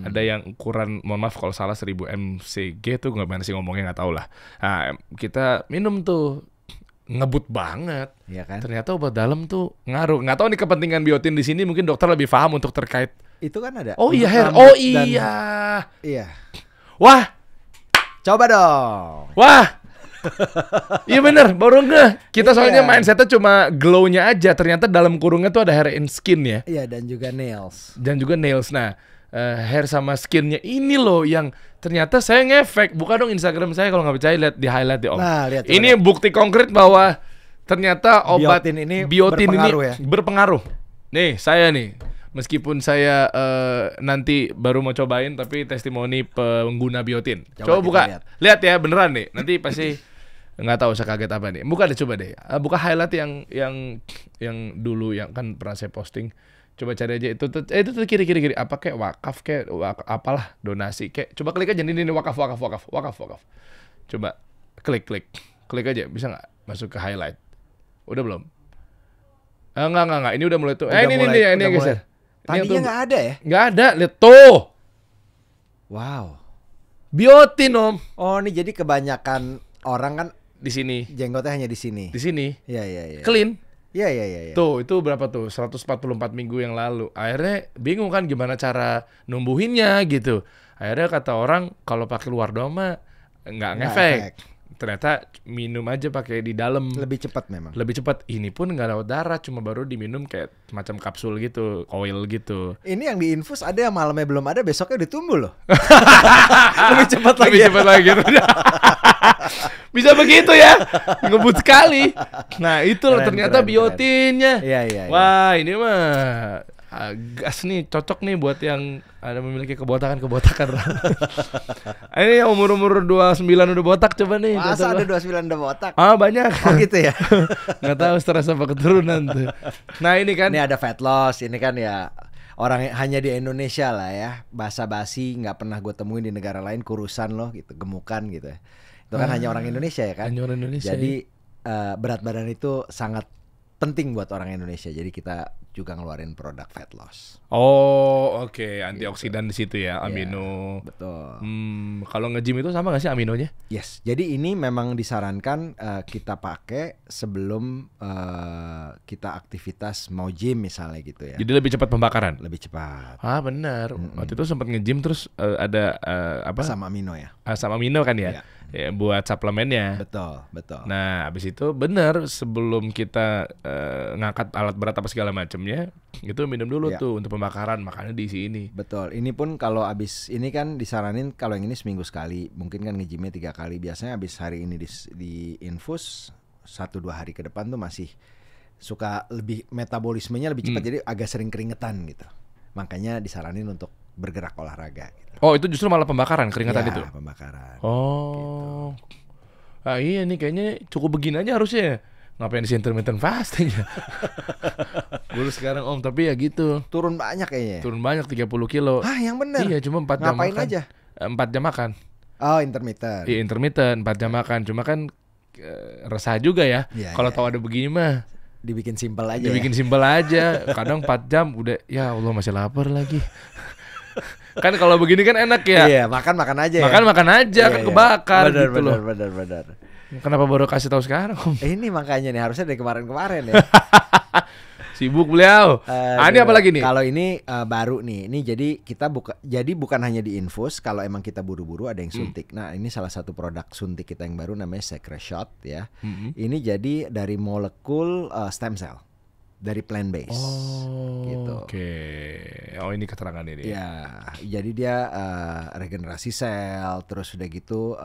Ada yang ukuran, mohon maaf kalau salah 1000 mcg tuh gimana sih ngomongnya nggak tahu lah. Nah, kita minum tuh ngebut banget. Iya kan? Ternyata obat dalam tuh ngaruh. Nggak tahu nih kepentingan biotin di sini, mungkin dokter lebih paham untuk terkait. Itu kan ada. Oh iya, untuk oh rambut iya. Iya. Wah, Coba dong. wah. Iya bener, baru nggak. Kita soalnya Iya. mindsetnya cuma glow-nya aja. Ternyata dalam kurungnya tuh ada hair and skin ya. Iya, dan juga nails. Dan juga nails. Nah, hair sama skinnya ini loh yang ternyata saya ngefek. Buka dong Instagram saya kalau nggak percaya, lihat di highlight ya Om. Nah, lihat, coba ini bukti konkret bahwa ternyata obat Biotin ini berpengaruh ya? berpengaruh. Nih saya nih, meskipun saya nanti baru mau cobain, tapi testimoni pengguna biotin. Coba kita buka, lihat. lihat ya beneran nih. Nanti pasti nggak tahu saya kaget apa nih. Buka deh, coba deh. Buka highlight yang dulu yang kan pernah saya posting. Coba cari aja itu tuh kiri. Apa kayak wakaf kayak apalah donasi kayak. Coba klik aja ini wakaf. Coba klik aja, bisa nggak masuk ke highlight? Udah belum? Enggak. Ini udah mulai tuh. Ini yang geser. Tadinya nggak ada ya? Nggak ada. Lihat tuh. Wow. Biotin Om. Oh, ini jadi kebanyakan orang kan Di sini. jenggotnya hanya di sini. Di sini. Iya. Clean. Iya. Tuh, itu berapa tuh? 144 minggu yang lalu. Akhirnya bingung kan gimana cara numbuhinnya gitu. Akhirnya kata orang kalau pakai luar doang mah nggak ngefek. Ternyata minum aja pakai di dalam. Lebih cepat memang. Lebih cepat. Ini pun nggak lewat darah, cuma baru diminum kayak macam kapsul gitu, oil gitu. Ini yang diinfus ada yang malamnya belum ada, besoknya udah tumbuh loh. Lebih cepat lagi. Lebih cepat lagi. Bisa begitu ya, ngebut sekali. Nah itu loh ternyata biotinnya. Iya. Wah ini mah gas nih, cocok nih buat yang ada memiliki kebotakan. Ini yang umur 29 udah botak, coba nih. Masa ada 29 udah botak? Banyak. Oh gitu ya. Nggak tahu stres apa keturunan tuh. Nah ini kan. Ini ada fat loss, ini kan ya orang hanya di Indonesia lah ya. Basa-basi nggak pernah gue temuin di negara lain, kurusan loh gitu, gemukan gitu ya. Itu kan hanya orang Indonesia ya kan. Hanya orang Indonesia. Jadi berat badan itu sangat penting buat orang Indonesia. Jadi kita juga ngeluarin produk fat loss. Oh oke. Antioksidan di situ ya, amino. Betul. Kalau nge-gym itu sama nggak sih aminonya? Yes. Jadi ini memang disarankan kita pakai sebelum kita aktivitas mau gym misalnya gitu ya. Jadi lebih cepat pembakaran. Lebih cepat. Benar. Waktu itu sempat nge-gym terus ada apa? Asam amino ya. Asam amino kan ya? Iya. Ya buat suplemennya. Betul. Nah, abis itu benar sebelum kita ngangkat alat berat apa segala macamnya, itu minum dulu tuh untuk pembakaran, makanya diisi ini. Betul. Ini pun kalau abis ini kan disaranin kalau yang ini seminggu sekali, mungkin kan nge-gymnya 3 kali. Biasanya abis hari ini di infus 1-2 hari ke depan tuh masih suka lebih metabolismenya lebih cepat, jadi agak sering keringetan gitu. Makanya disaranin untuk bergerak olahraga gitu. Oh, itu justru malah pembakaran, keringetan Ya, itu. pembakaran. Oh. Gitu. Iya nih kayaknya cukup begini aja harusnya. Ngapain di intermittent fasting ya? Dulu sekarang Om, tapi ya gitu. Turun banyak kayaknya. Turun banyak 30 kilo. Yang bener. Iya, cuma 4 jam Ngapain makan. aja? 4 jam makan. Oh, intermittent. Iya, intermittent 4 jam makan. Cuma kan resah juga ya. Kalau tahu ada begini mah dibikin simpel aja. Dibikin simpel aja. Kadang 4 jam udah ya Allah masih lapar lagi. Kan kalau begini kan enak ya. Iya, makan aja. Makan aja kan kebakar bener, gitu loh. Bener. Kenapa baru kasih tahu sekarang? Ini makanya nih harusnya dari kemarin ya. Sibuk beliau. Ini apa lagi nih? Kalau ini baru nih. Ini jadi kita bukan hanya diinfus. Kalau emang kita buru-buru ada yang suntik. Nah, ini salah satu produk suntik kita yang baru namanya Secreshot ya. Ini jadi dari molekul stem cell. Dari plant base. Gitu. Oke. Oh, ini keterangan ini. Ya, jadi dia regenerasi sel, terus udah gitu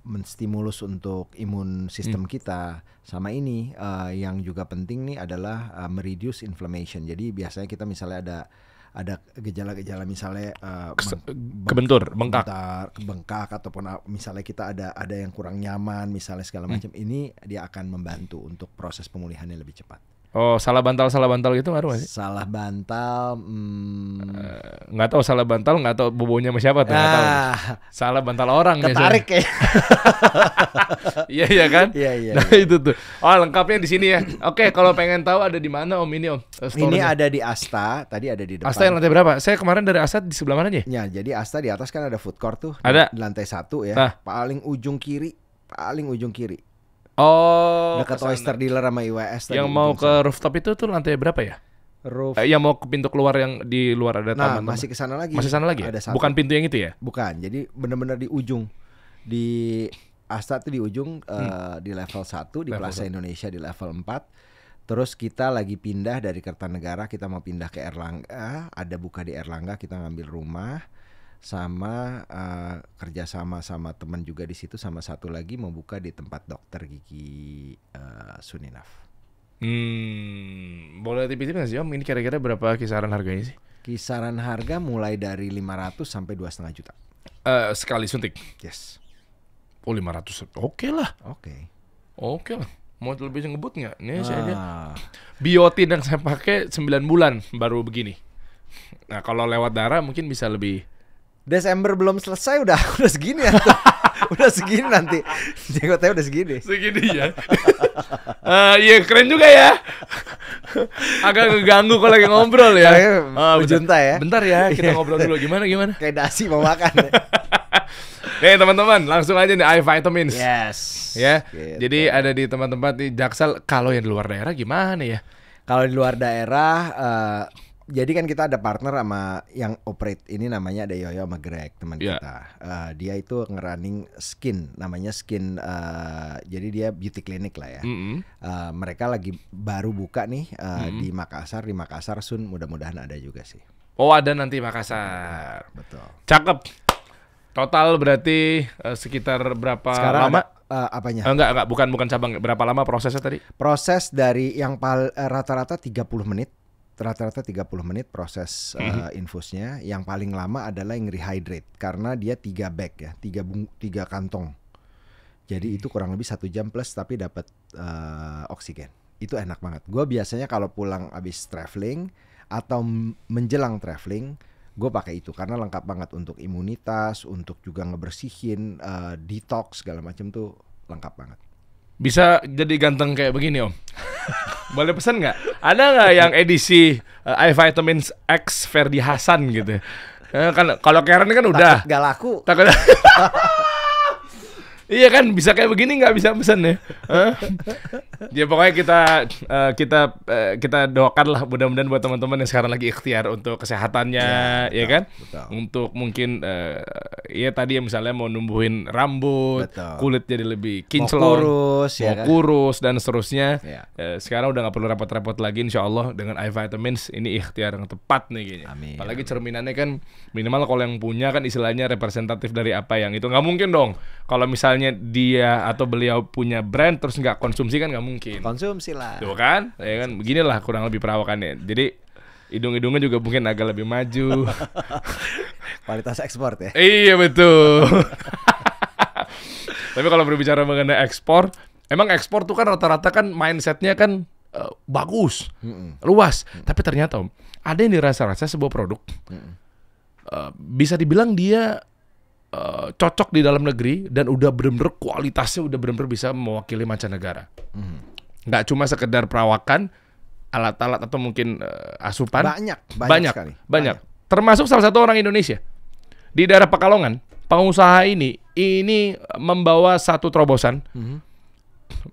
menstimulus untuk imun sistem kita. Sama ini yang juga penting nih adalah mereduce inflammation. Jadi biasanya kita misalnya ada gejala-gejala misalnya kebentur, bengkak ataupun misalnya kita ada yang kurang nyaman misalnya segala macam. Ini dia akan membantu untuk proses pemulihannya lebih cepat. Oh, salah bantal gitu ngaruh nggak sih? Salah bantal, nggak tahu salah bantal, nggak tahu bobonya sama siapa tuh, nggak tahu. Salah bantal orang ketarik ya. Iya kan? Iya. Nah itu tuh. Oh, lengkapnya di sini ya. Oke, kalau pengen tahu ada di mana Om ini Om? Ini ada di Asta, tadi ada di depan. Asta yang lantai berapa? Saya kemarin dari Asta di sebelah mana aja? Ya, jadi Asta di atas kan ada food court tuh. Ada. Di lantai 1 ya. Nah. Paling ujung kiri. Oh, dekat Oyster Dealer sama IWS tadi. Yang mau ke rooftop itu tuh lantai berapa ya? Yang mau ke pintu keluar yang di luar ada taman. Nah, masih ke sana lagi. Masih sana lagi? Ada satu. Bukan pintu yang itu ya? Bukan. Jadi benar-benar di ujung. Di Asta tuh di ujung di level 1 di Plaza Indonesia di level 4. Terus kita lagi pindah dari Kertanegara, kita mau pindah ke Erlangga, ada buka di Erlangga, kita ngambil rumah. Sama kerjasama sama teman juga di situ, sama satu lagi mau buka di tempat dokter gigi Suninaf. Boleh tipis-tipis nggak sih Om? Ini kira-kira berapa kisaran harganya sih? Kisaran harga mulai dari 500 sampai 2,5 juta. Sekali suntik? Yes. Oh 500, oke lah. Oke lah. Mau lebih ngebut nggak? Nih saya lihat. Biotin yang saya pakai 9 bulan baru begini. Nah kalau lewat darah mungkin bisa lebih. Desember belum selesai udah segini ya. Udah segini nanti. Jenggotnya udah segini. Segini ya. Iya keren juga ya. Agak ngeganggu kalau lagi ngobrol ya. Bejunta ya. Bentar ya, kita ngobrol dulu gimana. Kayak dasi mau makan. Nih teman-teman, langsung aja nih iVitamins. Yes. Ya. Gitu. Jadi ada di tempat-tempat di Jaksel. Kalau yang di luar daerah gimana ya? Kalau di luar daerah jadi kan kita ada partner sama yang operate ini namanya ada Yoyo sama Greg teman kita. Dia itu ngerunning skin, namanya skin. Jadi dia beauty clinic lah ya. Mereka lagi baru buka nih di Makassar. Di Makassar Sun mudah-mudahan ada juga sih. Oh ada nanti Makassar. Betul. Cakep. Total berarti sekitar berapa sekarang lama? Apanya? Enggak, bukan cabang. Berapa lama prosesnya tadi? Proses dari yang rata-rata 30 menit. Rata-rata 30 menit proses infusnya. Yang paling lama adalah yang rehydrate karena dia 3 bag ya, 3 kantong. Jadi itu kurang lebih 1 jam plus tapi dapat oksigen. Itu enak banget. Gue biasanya kalau pulang abis traveling atau menjelang traveling, gue pakai itu karena lengkap banget untuk imunitas, untuk juga ngebersihin, detox segala macam tuh lengkap banget. Bisa jadi ganteng kayak begini Om. Boleh pesan nggak? Ada nggak yang edisi iVitamins X Ferdi Hasan gitu? Kan kalau Karen kan udah. Gak laku. Takut. Iya kan bisa kayak begini nggak bisa pesan ya? Ya pokoknya kita doakan lah mudah-mudahan buat teman-teman yang sekarang lagi ikhtiar untuk kesehatannya, ya kan? Betul. Untuk mungkin ya tadi ya misalnya mau numbuhin rambut, kulit jadi lebih kinclong, mau kurus dan seterusnya. Sekarang udah nggak perlu repot-repot lagi, insya Allah dengan iVitamins ini ikhtiar yang tepat nih kayaknya. Amin. Apalagi cerminannya kan minimal kalau yang punya kan istilahnya representatif dari apa yang itu nggak mungkin dong. Kalau misalnya dia atau beliau punya brand terus nggak konsumsi kan nggak mungkin. Konsumsi lah. Tuh kan, ya kan beginilah kurang lebih perawakannya. Jadi hidung-hidungnya juga mungkin agak lebih maju. Kualitas ekspor ya. Iya betul. Tapi kalau berbicara mengenai ekspor, emang ekspor tuh kan rata-rata kan mindsetnya kan bagus, luas. Tapi ternyata Om, ada yang dirasa-rasa sebuah produk bisa dibilang dia cocok di dalam negeri dan udah bener-bener kualitasnya udah bener-bener bisa mewakili mancanegara. Nggak cuma sekedar perawakan, alat-alat atau mungkin asupan. Banyak sekali. Banyak. Termasuk salah satu orang Indonesia di daerah Pekalongan, pengusaha ini membawa satu terobosan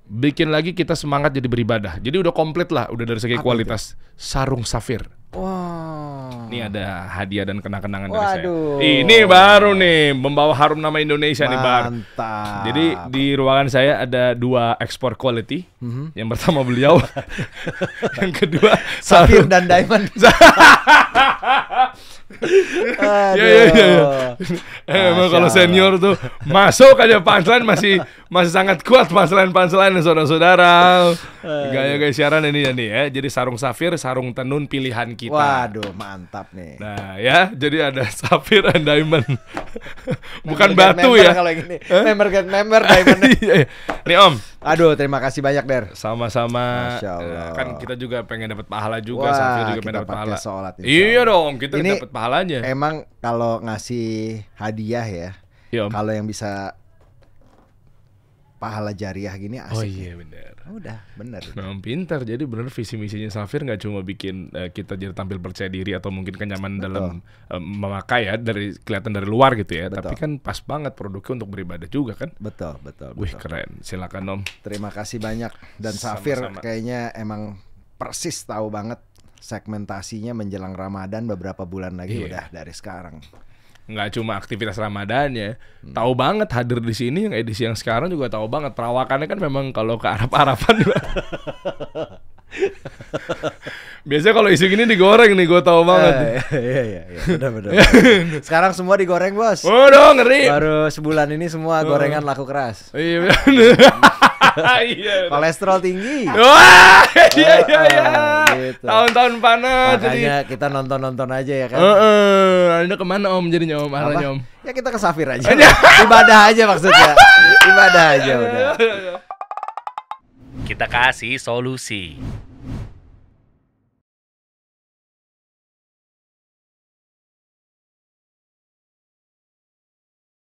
bikin lagi kita semangat jadi beribadah. Jadi udah komplit lah, udah dari segi Apa kualitas. Sarung safir. Wow. Ini ada hadiah dan kenang-kenangan dari saya. Waduh. Ini baru nih, membawa harum nama Indonesia nih, Bar. Mantap. Jadi di ruangan saya ada 2 ekspor quality. Yang pertama beliau, yang kedua Safir dan Diamond. Ya. Emang kalau senior tuh masuk aja punchline masih sangat kuat punchline saudara-saudara. Gaya siaran ini ya nih ya. Jadi sarung safir, sarung tenun pilihan kita. Waduh, mantap nih. Nah ya, jadi ada safir and diamond. Bukan Member batu member ya. Kalau yang ini member Diamond. Iya. Nih Om, Aduh, terima kasih banyak, Der. sama-sama. Masya Allah. Kan kita juga pengen dapat pahala juga, Wah, Safir juga kita pengen dapat pakai pahala. sholat, insya Iya Allah. dong, kita Ini dapat pahalanya. Emang kalau ngasih hadiah ya, Iya, Om. kalau yang bisa pahala jariah gini asik. Oh iya benar. Udah, bener. Nah, Om pintar. Jadi benar visi misinya Safir nggak cuma bikin kita jadi tampil percaya diri atau mungkin kenyamanan dalam memakai ya, dari kelihatan dari luar gitu ya. Betul. Tapi kan pas banget produknya untuk beribadah juga kan. Betul. Wih keren. Silakan Om. Terima kasih banyak. Dan Safir Sama-sama. kayaknya emang persis tahu banget segmentasinya menjelang Ramadan beberapa bulan lagi Iya. udah dari sekarang. Nggak cuma aktivitas Ramadan ya, tahu banget hadir di sini yang edisi yang sekarang juga tahu banget perawakannya kan memang kalau ke Arab-Araban juga. Biasanya kalau isu gini digoreng nih, gue tahu banget. Iya, benar. Sekarang semua digoreng, Bos. Waduh ngeri. Baru sebulan ini semua gorengan laku keras. Iya. Iya. Kolesterol tinggi. Wah, iya. Gitu. Tahun-tahun panas jadi. Makanya kita nonton aja ya kan. Anda kemana Om jadinya Om? Apa? Arahnya Om? Ya kita ke Safir aja. Ibadah aja maksudnya. Ibadah aja udah. Kita kasih solusi.